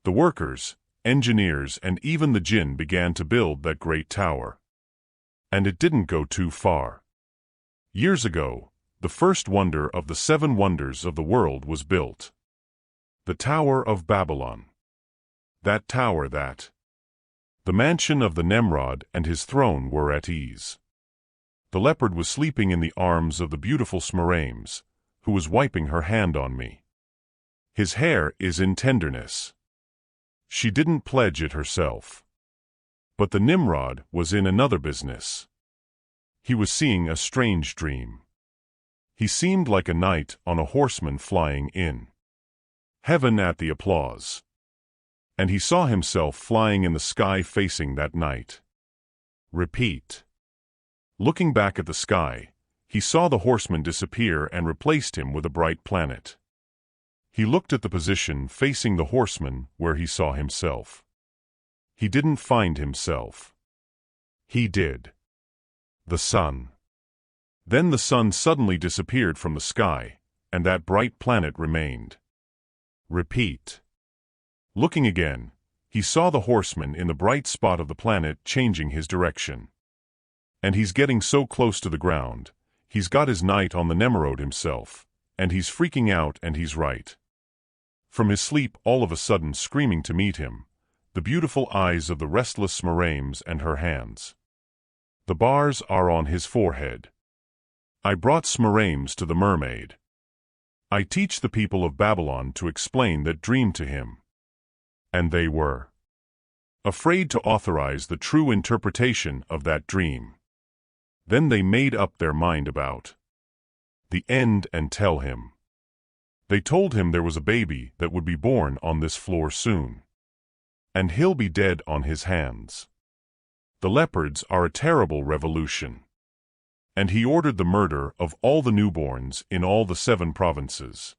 the workers, engineers, and even the jinn began to build that great tower. And it didn't go too far. Years ago, the first wonder of the seven wonders of the world was built. The Tower of Babylon. That tower that. The mansion of the Nemrod and his throne were at ease. The leopard was sleeping in the arms of the beautiful Smarames, who was wiping her hand on me. His hair is in tenderness. She didn't pledge it herself. But the Nimrod was in another business. He was seeing a strange dream. He seemed like a knight on a horseman flying in heaven at the applause. And he saw himself flying in the sky facing that knight. Repeat. Looking back at the sky, he saw the horseman disappear and replaced him with a bright planet. He looked at the position facing the horseman where he saw himself. He didn't find himself. He did. The sun. Then the sun suddenly disappeared from the sky, and that bright planet remained. Repeat. Looking again, he saw the horseman in the bright spot of the planet changing his direction. And he's getting so close to the ground, he's got his knight on the Nemrod himself, and he's freaking out and he's right. from his sleep all of a sudden screaming to meet him, the beautiful eyes of the restless Smarames and her hands. The bars are on his forehead. I brought Smarames to the mermaid. I teach the people of Babylon to explain that dream to him. And they were afraid to authorize the true interpretation of that dream. Then they made up their mind about the end and tell him. They told him there was a baby that would be born on this floor soon. And he'll be dead on his hands. The leopards are a terrible revolution. And he ordered the murder of all the newborns in all the 7 provinces.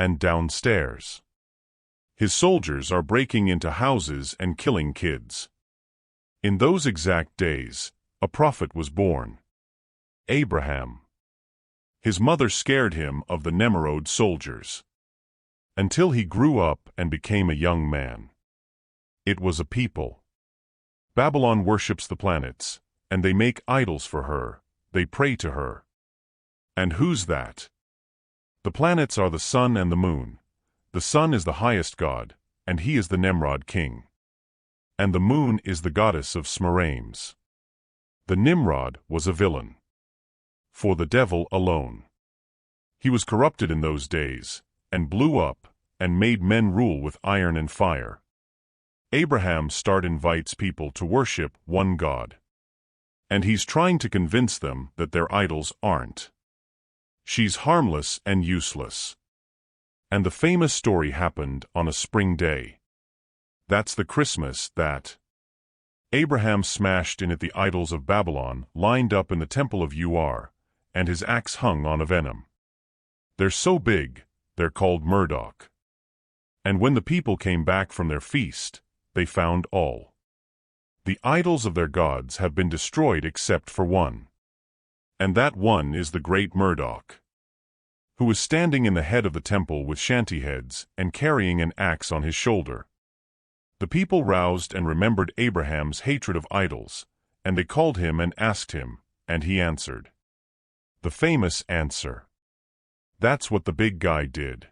And downstairs, his soldiers are breaking into houses and killing kids. In those exact days, a prophet was born. Abraham. His mother scared him of the Nimrod soldiers. Until he grew up and became a young man. It was a people. Babylon worships the planets, and they make idols for her, they pray to her. And who's that? The planets are the sun and the moon. The sun is the highest god, and he is the Nimrod king. And the moon is the goddess of Smarames. The Nimrod was a villain. For the devil alone. He was corrupted in those days, and blew up, and made men rule with iron and fire. Abraham invites people to worship one God. And he's trying to convince them that their idols aren't. She's harmless and useless. And the famous story happened on a spring day. That's the Christmas that Abraham smashed in at the idols of Babylon lined up in the temple of Ur, and his axe hung on a venom. They're so big, they're called Murdoch. And when the people came back from their feast, they found all the idols of their gods have been destroyed except for one. And that one is the great Murdoch, who was standing in the head of the temple with shanty heads and carrying an axe on his shoulder. The people roused and remembered Abraham's hatred of idols, and they called him and asked him, and he answered. The famous answer. That's what the big guy did.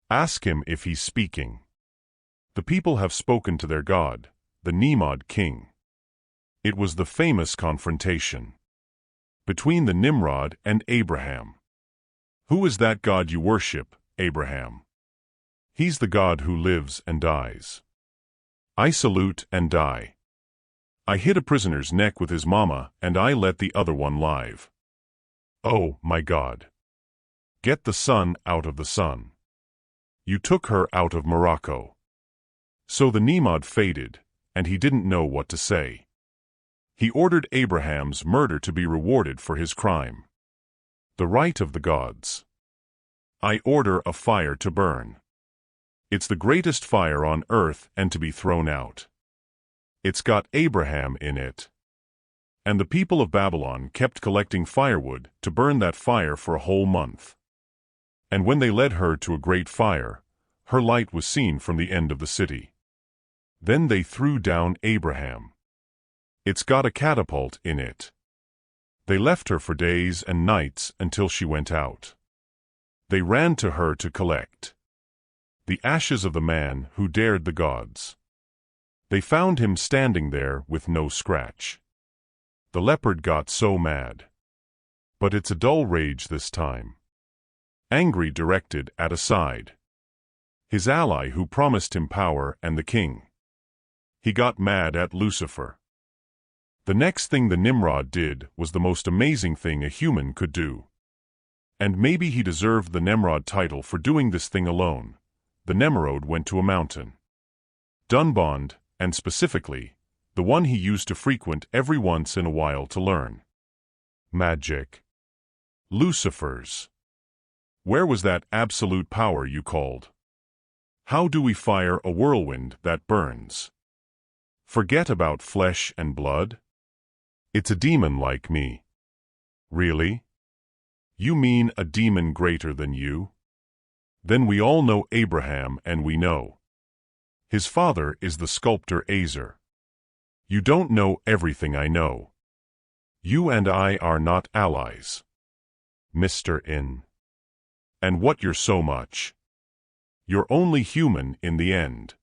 Ask him if he's speaking. The people have spoken to their God, the Nimrod king. It was the famous confrontation between the Nimrod and Abraham. Who is that God you worship, Abraham? He's the God who lives and dies. I salute and die. I hit a prisoner's neck with his mama, and I let the other one live. Oh, my God. Get the sun out of the sun. You took her out of Morocco. So the Nimrod faded, and he didn't know what to say. He ordered Abraham's murder to be rewarded for his crime. The right of the gods. I order a fire to burn. It's the greatest fire on earth and to be thrown out. It's got Abraham in it. And the people of Babylon kept collecting firewood to burn that fire for a whole month. And when they led her to a great fire, her light was seen from the end of the city. Then they threw down Abraham. It's got a catapult in it. They left her for days and nights until she went out. They ran to her to collect the ashes of the man who dared the gods. They found him standing there with no scratch. The leopard got so mad. But it's a dull rage this time. Angry directed at a side. His ally who promised him power and the king. He got mad at Lucifer. The next thing the Nimrod did was the most amazing thing a human could do. And maybe he deserved the Nimrod title for doing this thing alone. The Nimrod went to a mountain. Dunbond, and specifically, the one he used to frequent every once in a while to learn magic. Lucifer's. Where was that absolute power you called? How do we fire a whirlwind that burns? Forget about flesh and blood? It's a demon like me. Really? You mean a demon greater than you? Then we all know Abraham and we know. His father is the sculptor Azer. You don't know everything I know. You and I are not allies. Mr. In. And what you're so much. You're only human in the end.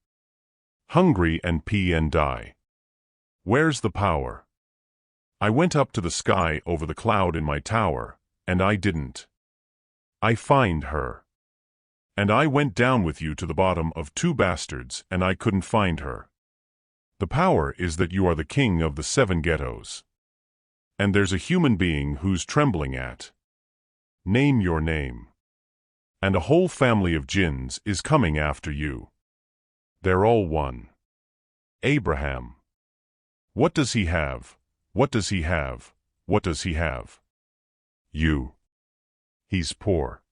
Hungry and pee and die. Where's the power? I went up to the sky over the cloud in my tower, and I didn't. I find her. And I went down with you to the bottom of 2 bastards, and I couldn't find her. The power is that you are the king of the 7 ghettos. And there's a human being who's trembling at. Name your name. And a whole family of jinns is coming after you. They're all one. Abraham. What does he have? What does he have? What does he have? You. He's poor.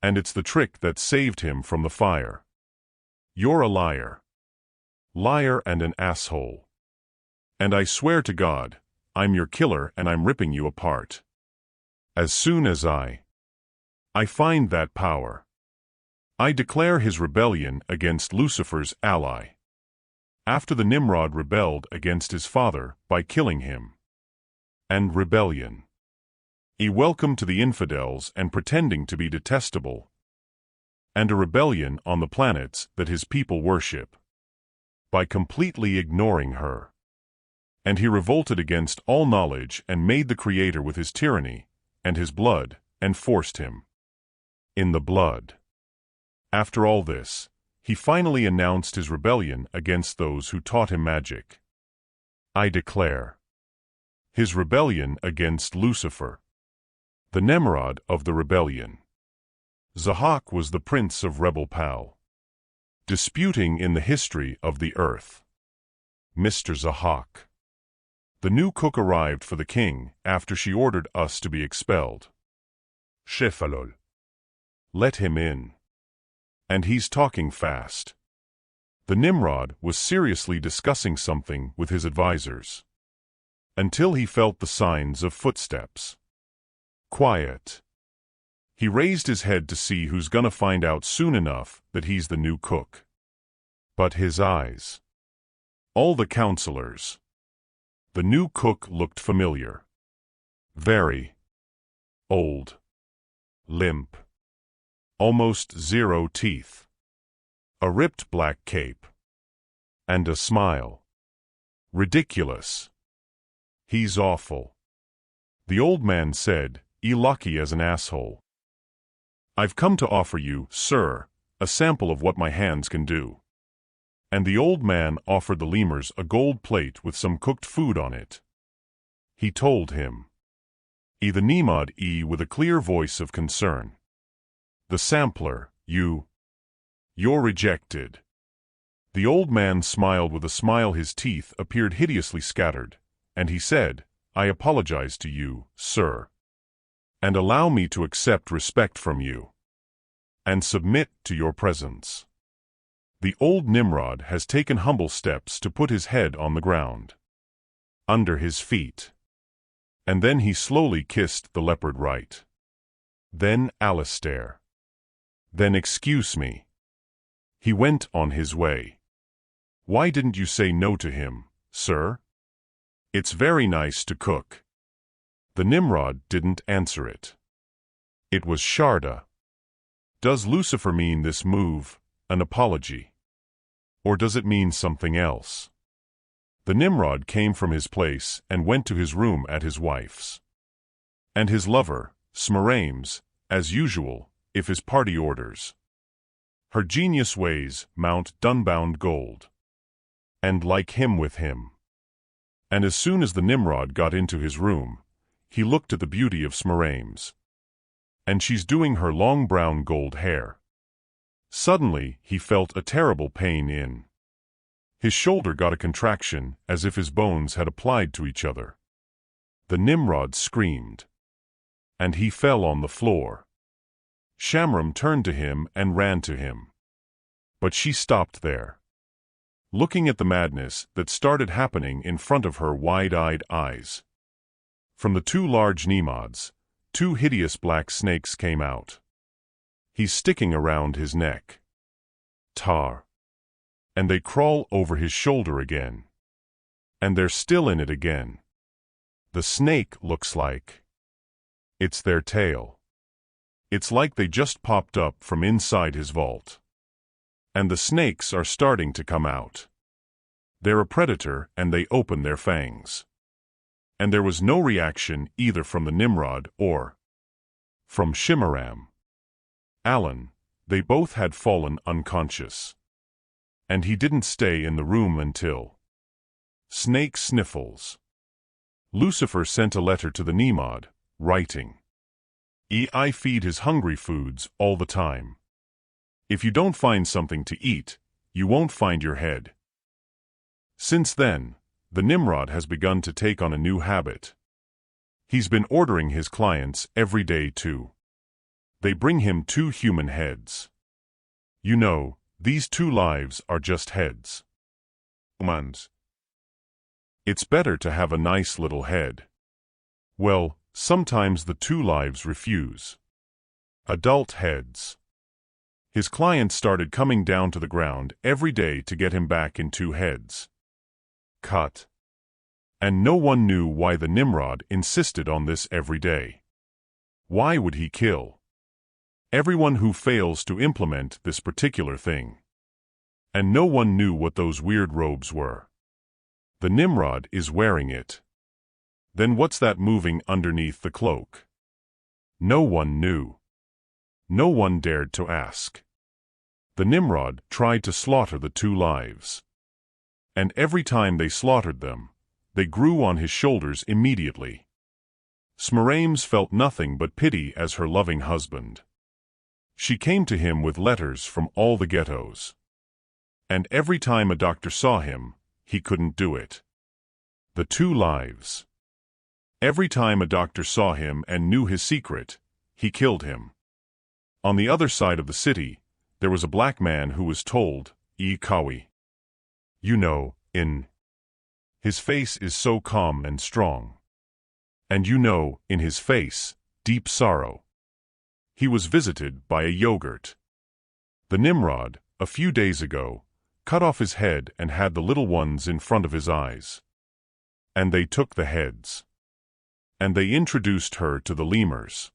And it's the trick that saved him from the fire. You're a liar. Liar and an asshole. And I swear to God, I'm your killer and I'm ripping you apart. As soon as I find that power, I declare his rebellion against Lucifer's ally. After the Nimrod rebelled against his father by killing him. And rebellion. A welcome to the infidels and pretending to be detestable. And a rebellion on the planets that his people worship. By completely ignoring her. And he revolted against all knowledge and made the Creator with his tyranny, and his blood, and forced him. In the blood. After all this, he finally announced his rebellion against those who taught him magic. I declare. His rebellion against Lucifer. The Nimrod of the rebellion. Zahak was the prince of rebel Pal. Disputing in the history of the earth. Mr. Zahak. The new cook arrived for the king after she ordered us to be expelled. Shefalol. Let him in. And he's talking fast. The Nimrod was seriously discussing something with his advisors. Until he felt the signs of footsteps. Quiet. He raised his head to see who's gonna find out soon enough that he's the new cook. But his eyes. All the counselors. The new cook looked familiar. Very old. Limp. Almost 0 teeth. A ripped black cape. And a smile. Ridiculous. He's awful. The old man said, lucky as an asshole. I've come to offer you, sir, a sample of what my hands can do. And the old man offered the lemurs a gold plate with some cooked food on it. He told him. The Nimrod with a clear voice of concern. The sampler, you're rejected. The old man smiled with a smile. His teeth appeared hideously scattered, and he said, I apologize to you, sir. And allow me to accept respect from you. And submit to your presence. The old Nimrod has taken humble steps to put his head on the ground. Under his feet. And then he slowly kissed the leopard right. Then Alistair. Then excuse me. He went on his way. Why didn't you say no to him, sir? It's very nice to cook. The Nimrod didn't answer it. It was Sharda. Does Lucifer mean this move, an apology? Or does it mean something else? The Nimrod came from his place and went to his room at his wife's. And his lover, Smarames, as usual, if his party orders. Her genius ways mount dunbound gold. And like him with him. And as soon as the Nimrod got into his room, he looked at the beauty of Smarames. And she's doing her long brown gold hair. Suddenly he felt a terrible pain in. His shoulder got a contraction as if his bones had applied to each other. The Nimrod screamed. And he fell on the floor. Shamram turned to him and ran to him. But she stopped there. Looking at the madness that started happening in front of her wide-eyed eyes. From the 2 large Nemods, 2 hideous black snakes came out. He's sticking around his neck. Tar. And they crawl over his shoulder again. And they're still in it again. The snake looks like. It's their tail. It's like they just popped up from inside his vault. And the snakes are starting to come out. They're a predator and they open their fangs. And there was no reaction either from the Nimrod or from Shimaram. Alan, they both had fallen unconscious. And he didn't stay in the room until snake sniffles. Lucifer sent a letter to the Nimrod, writing, I feed his hungry foods all the time. If you don't find something to eat, you won't find your head. Since then, the Nimrod has begun to take on a new habit. He's been ordering his clients every day to. They bring him 2 human heads. You know, these 2 lives are just heads. Humans. It's better to have a nice little head. Well, sometimes the 2 lives refuse. Adult heads. His clients started coming down to the ground every day to get him back in 2 heads. Cut. And no one knew why the Nimrod insisted on this every day. Why would he kill everyone who fails to implement this particular thing? And no one knew what those weird robes were. The Nimrod is wearing it. Then what's that moving underneath the cloak? No one knew. No one dared to ask. The Nimrod tried to slaughter the 2 lives. And every time they slaughtered them, they grew on his shoulders immediately. Smarames felt nothing but pity as her loving husband. She came to him with letters from all the ghettos. And every time a doctor saw him, he couldn't do it. The 2 lives. Every time a doctor saw him and knew his secret, he killed him. On the other side of the city, there was a black man who was told, Kawi. You know, his face is so calm and strong. And you know, in his face, deep sorrow. He was visited by a yogurt. The Nimrod, a few days ago, cut off his head and had the little ones in front of his eyes. And they took the heads. And they introduced her to the lemurs.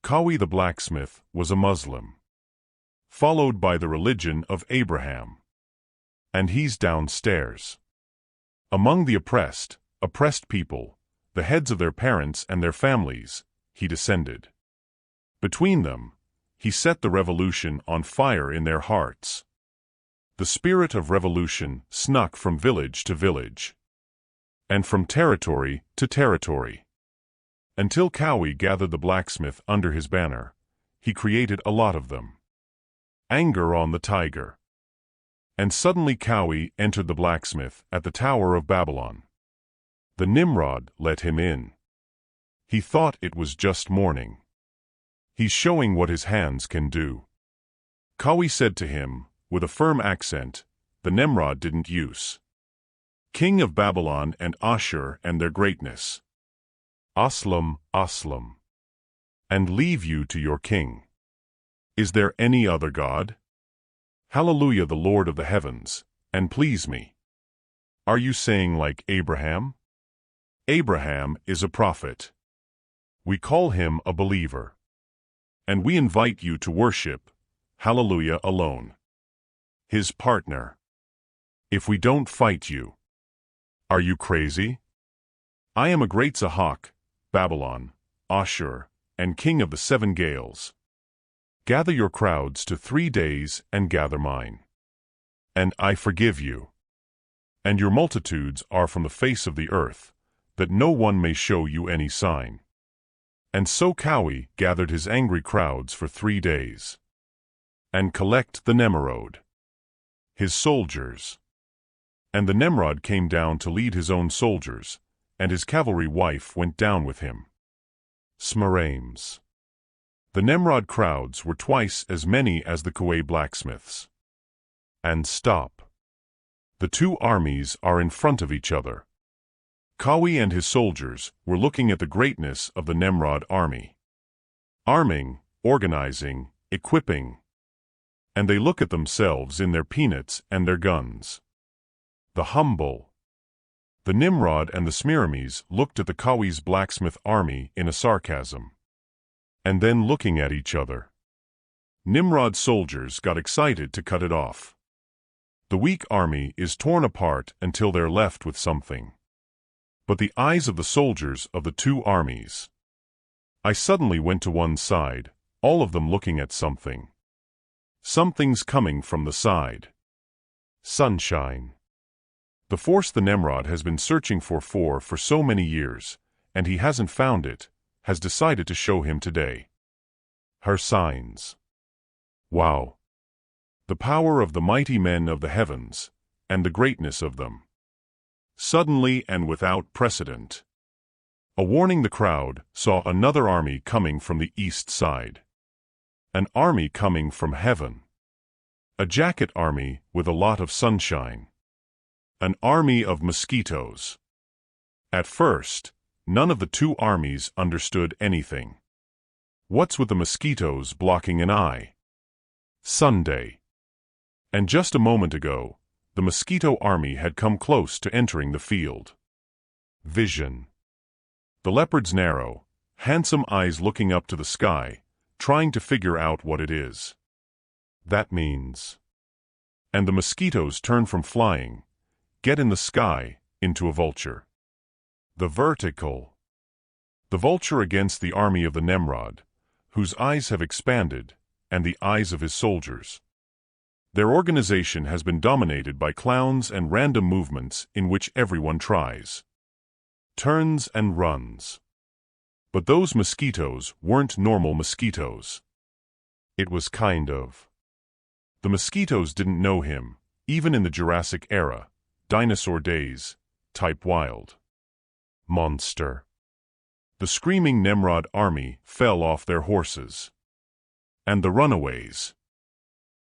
Kawi the blacksmith was a Muslim, followed by the religion of Abraham. And he's downstairs. Among the oppressed people, the heads of their parents and their families, he descended. Between them, he set the revolution on fire in their hearts. The spirit of revolution snuck from village to village, and from territory to territory. Until Kawi gathered the blacksmith under his banner, he created a lot of them. Anger on the tiger. And suddenly Kawi entered the blacksmith at the Tower of Babylon. The Nimrod let him in. He thought it was just morning. He's showing what his hands can do. Kawi said to him, with a firm accent, the Nimrod didn't use. King of Babylon and Ashur and their greatness. Aslam, Aslam. And leave you to your king. Is there any other God? Hallelujah, the Lord of the heavens, and please me. Are you saying like Abraham? Abraham is a prophet. We call him a believer. And we invite you to worship, Hallelujah alone. His partner. If we don't fight you. Are you crazy? I am a great Zahak, Babylon, Ashur, and king of the 7 gales. Gather your crowds to 3 days and gather mine. And I forgive you. And your multitudes are from the face of the earth, that no one may show you any sign. And so Kawi gathered his angry crowds for 3 days. And collect the Nimrod, his soldiers. And the Nimrod came down to lead his own soldiers, and his cavalry wife went down with him. Smarames. The Nimrod crowds were twice as many as the Kuwait blacksmiths. And stop. The 2 armies are in front of each other. Kawi and his soldiers were looking at the greatness of the Nimrod army. Arming, organizing, equipping. And they look at themselves in their peanuts and their guns. The humble. The Nimrod and the Smiramis looked at the Kawi's blacksmith army in a sarcasm. And then looking at each other. Nimrod's soldiers got excited to cut it off. The weak army is torn apart until they're left with something. But the eyes of the soldiers of the two armies. I suddenly went to one side, all of them looking at something. Something's coming from the side. Sunshine. The force the Nimrod has been searching for so many years, and he hasn't found it, has decided to show him today. Her signs. Wow. The power of the mighty men of the heavens, and the greatness of them. Suddenly and without precedent. A warning. The crowd saw another army coming from the east side. An army coming from heaven. A jacket army with a lot of sunshine. An army of mosquitoes. At first, none of the two armies understood anything. What's with the mosquitoes blocking an eye? Sunday. And just a moment ago, the mosquito army had come close to entering the field. Vision. The leopard's narrow, handsome eyes looking up to the sky, trying to figure out what it is. That means. And the mosquitoes turn from flying, get in the sky, into a vulture. The vertical. The vulture against the army of the Nimrod, whose eyes have expanded, and the eyes of his soldiers. Their organization has been dominated by clowns and random movements in which everyone tries. Turns and runs. But those mosquitoes weren't normal mosquitoes. It was kind of. The mosquitoes didn't know him, even in the Jurassic era, dinosaur days, type wild. Monster. The screaming Nimrod army fell off their horses. And the runaways.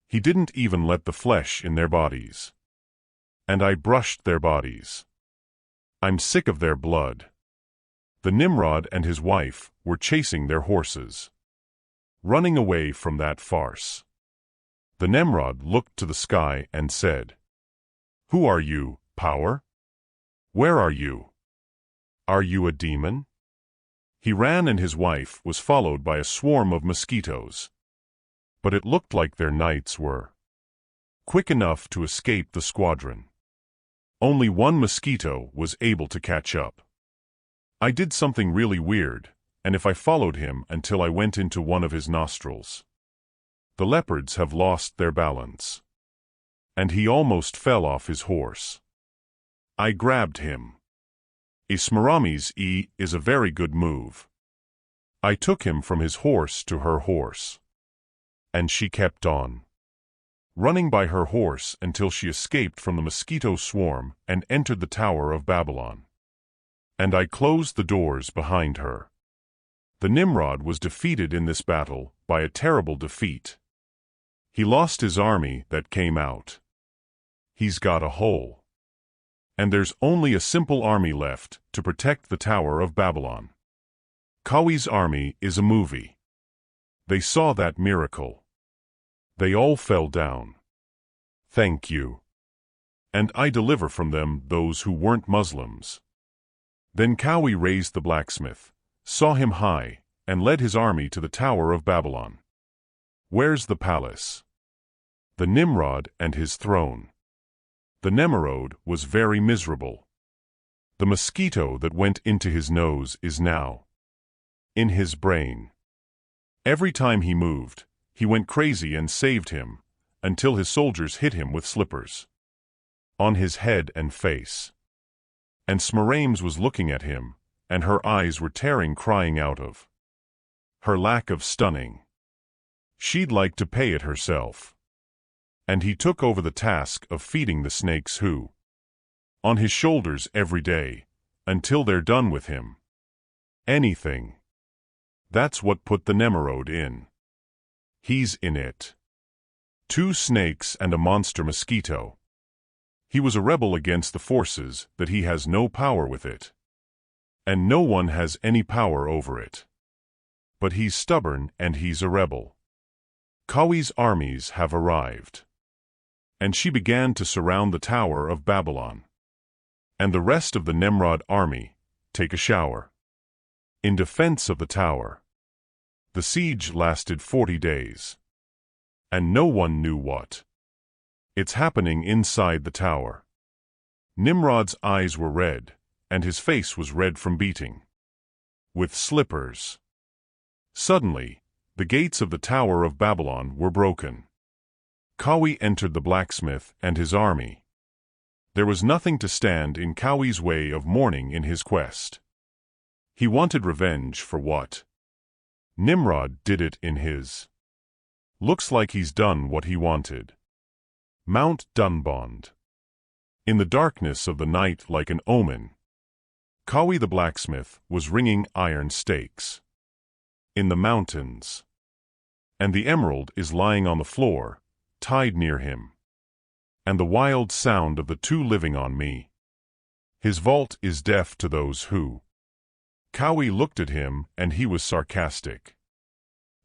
He didn't even let the flesh in their bodies. And I brushed their bodies. I'm sick of their blood. The Nimrod and his wife were chasing their horses. Running away from that farce. The Nimrod looked to the sky and said, "Who are you, power? Where are you? Are you a demon?" He ran and his wife was followed by a swarm of mosquitoes. But it looked like their knights were quick enough to escape the squadron. Only one mosquito was able to catch up. I did something really weird, and if I followed him until I went into one of his nostrils. The leopards have lost their balance. And he almost fell off his horse. I grabbed him. A Smaramis is a very good move. I took him from his horse to her horse. And she kept on. Running by her horse until she escaped from the mosquito swarm and entered the Tower of Babylon. And I closed the doors behind her. The Nimrod was defeated in this battle by a terrible defeat. He lost his army that came out. He's got a hole. And there's only a simple army left to protect the Tower of Babylon. Kawi's army is a movie. They saw that miracle. They all fell down. Thank you. And I deliver from them those who weren't Muslims. Then Kawi raised the blacksmith, saw him high, and led his army to the Tower of Babylon. Where's the palace? The Nimrod and his throne. The Nimrod was very miserable. The mosquito that went into his nose is now in his brain. Every time he moved, he went crazy and saved him, until his soldiers hit him with slippers. On his head and face. And Smarames was looking at him, and her eyes were tearing, crying out of her lack of stunning. She'd like to pay it herself. And he took over the task of feeding the snakes who on his shoulders every day, until they're done with him. Anything. That's what put the Nimrod in. He's in it. 2 snakes and a monster mosquito. He was a rebel against the forces that he has no power with it. And no one has any power over it. But he's stubborn and he's a rebel. Kawi's armies have arrived. And she began to surround the Tower of Babylon. And the rest of the Nimrod army take a shower. In defense of the tower. The siege lasted 40 days. And no one knew what. It's happening inside the tower. Nimrod's eyes were red, and his face was red from beating. With slippers. Suddenly, the gates of the Tower of Babylon were broken. Kawi entered the blacksmith and his army. There was nothing to stand in Kawi's way of mourning in his quest. He wanted revenge for what? Nimrod did it in his. Looks like he's done what he wanted. Mount Dunbond. In the darkness of the night like an omen, Kawi the blacksmith was ringing iron stakes. In the mountains. And the emerald is lying on the floor, tied near him. And the wild sound of the two living on me. His vault is deaf to those who. Kawi looked at him and he was sarcastic.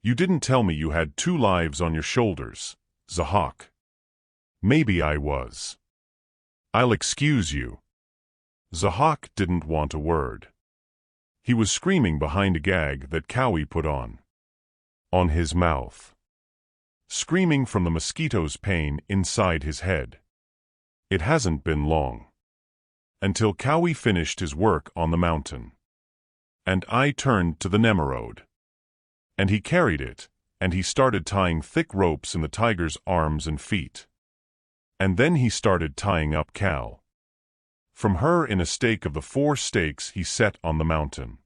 You didn't tell me you had 2 lives on your shoulders, Zahak. Maybe I was. I'll excuse you. Zahak didn't want a word. He was screaming behind a gag that Kawi put on his mouth. Screaming from the mosquito's pain inside his head. It hasn't been long. Until Kawi finished his work on the mountain. And I turned to the Nemerode. And he carried it, and he started tying thick ropes in the tiger's arms and feet. And then he started tying up Cal. From her in a stake of the 4 stakes he set on the mountain.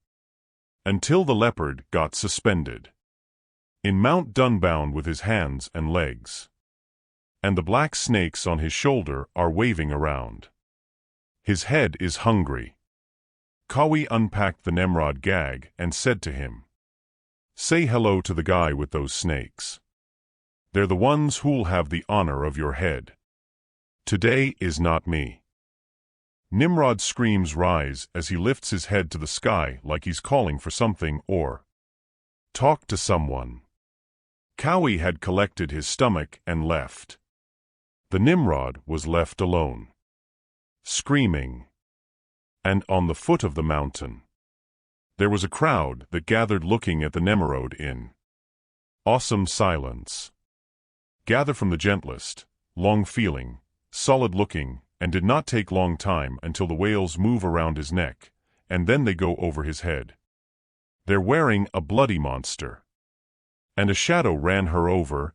Until the leopard got suspended. In Mount Dunbound with his hands and legs. And the black snakes on his shoulder are waving around. His head is hungry. Kawi unpacked the Nemrod gag and said to him, say hello to the guy with those snakes. They're the ones who'll have the honor of your head. Today is not me. Nimrod's screams rise as he lifts his head to the sky like he's calling for something or talk to someone. Kawi had collected his stomach and left. The Nimrod was left alone. Screaming. And on the foot of the mountain, there was a crowd that gathered looking at the Nemerode in awesome silence. Gather from the gentlest, long-feeling, solid-looking, and did not take long time until the whales move around his neck, and then they go over his head. They're wearing a bloody monster. And a shadow ran her over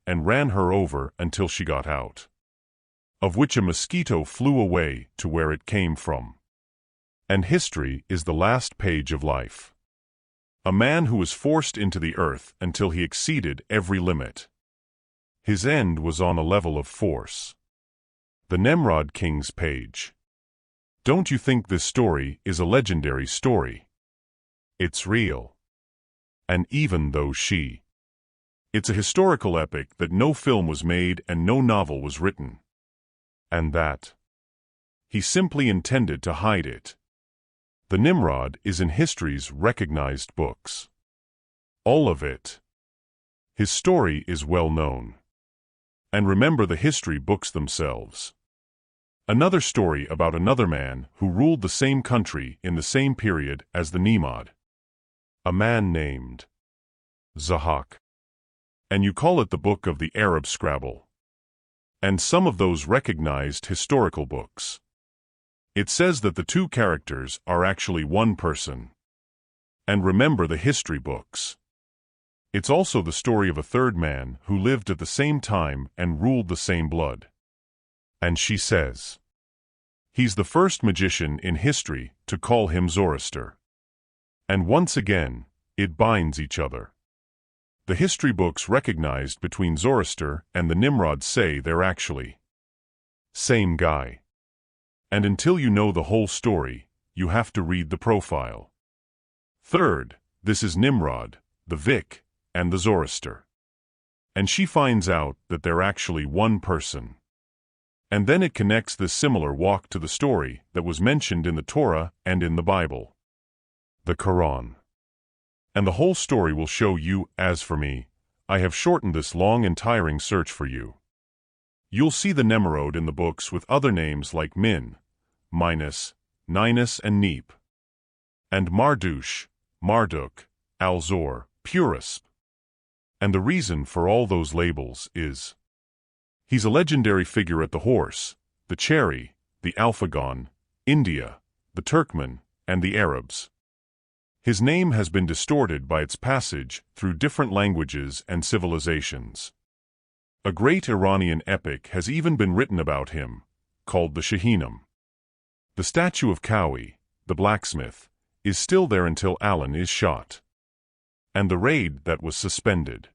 until she got out. Of which a mosquito flew away to where it came from. And history is the last page of life. A man who was forced into the earth until he exceeded every limit. His end was on a level of force. The Nemrod King's page. Don't you think this story is a legendary story? It's real. And even though it's a historical epic that no film was made and no novel was written. And that he simply intended to hide it. The Nimrod is in history's recognized books. All of it. His story is well known. And remember the history books themselves. Another story about another man who ruled the same country in the same period as the Nimrod. A man named Zahak. And you call it the Book of the Arab Scrabble. And some of those recognized historical books. It says that the 2 characters are actually one person. And remember the history books. It's also the story of a third man who lived at the same time and ruled the same blood. And she says, he's the first magician in history to call him Zoroaster. And once again, it binds each other. The history books recognized between Zoroaster and the Nimrod say they're actually same guy. And until you know the whole story, you have to read the profile. Third, this is Nimrod, the Vic, and the Zoroaster. And she finds out that they're actually one person. And then it connects this similar walk to the story that was mentioned in the Torah and in the Bible. The Quran. And the whole story will show you. As for me, I have shortened this long and tiring search for you. You'll see the Nemerode in the books with other names like Min, Minus, Ninus and Neep. And Marduk, Marduk, Alzor, Purisp. And the reason for all those labels is he's a legendary figure at the horse, the cherry, the alphagon, India, the Turkmen, and the Arabs. His name has been distorted by its passage through different languages and civilizations. A great Iranian epic has even been written about him, called the Shahinam. The statue of Cowie, the blacksmith, is still there until Alan is shot. And the raid that was suspended.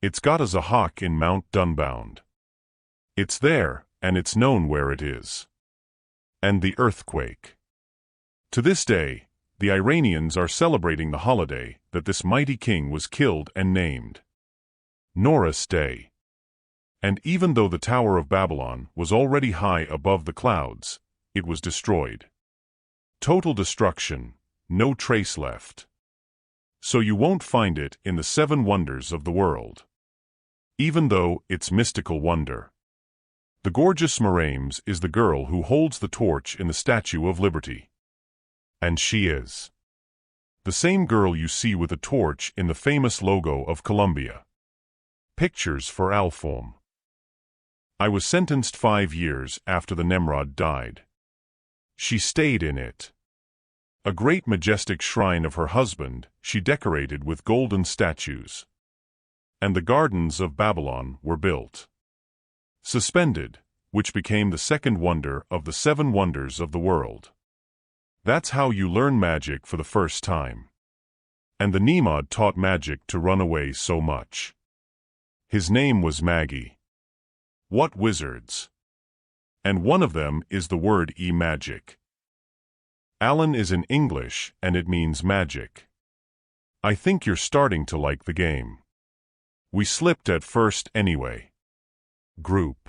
It's got as a hawk in Mount Dunbound. It's there, and it's known where it is. And the earthquake. To this day, the Iranians are celebrating the holiday that this mighty king was killed and named Norris Day. And even though the Tower of Babylon was already high above the clouds, it was destroyed. Total destruction, no trace left. So you won't find it in the 7 wonders of the world. Even though it's mystical wonder. The gorgeous Merames is the girl who holds the torch in the Statue of Liberty. And she is the same girl you see with a torch in the famous logo of Columbia. Pictures for Alfom. I was sentenced 5 years after the Nemrod died. She stayed in it. A great majestic shrine of her husband she decorated with golden statues. And the gardens of Babylon were built. Suspended, which became the 2nd wonder of the 7 wonders of the world. That's how you learn magic for the first time. And the Nemrod taught magic to run away so much. His name was Magi. What wizards! And one of them is the word magic. Alan is in English and it means magic. I think you're starting to like the game. We slipped at first anyway. Group.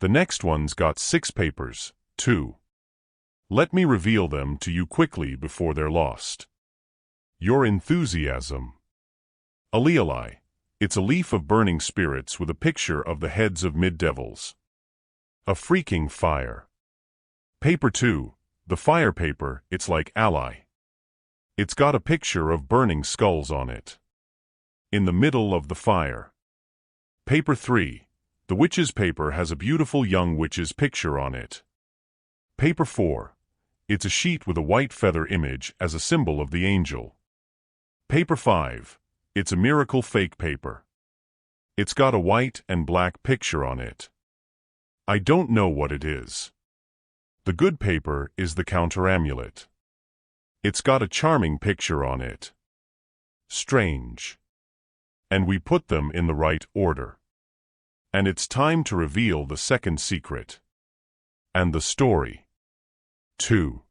The next one's got 6 papers, too. Let me reveal them to you quickly before they're lost. Your enthusiasm. Aliali. It's a leaf of burning spirits with a picture of the heads of mid-devils. A freaking fire. Paper 2. The fire paper, it's like ally. It's got a picture of burning skulls on it. In the middle of the fire. Paper 3. The witch's paper has a beautiful young witch's picture on it. Paper 4. It's a sheet with a white feather image as a symbol of the angel. Paper 5. It's a miracle fake paper. It's got a white and black picture on it. I don't know what it is. The good paper is the counter-amulet. It's got a charming picture on it. Strange. And we put them in the right order. And it's time to reveal the second secret. And the story. 2.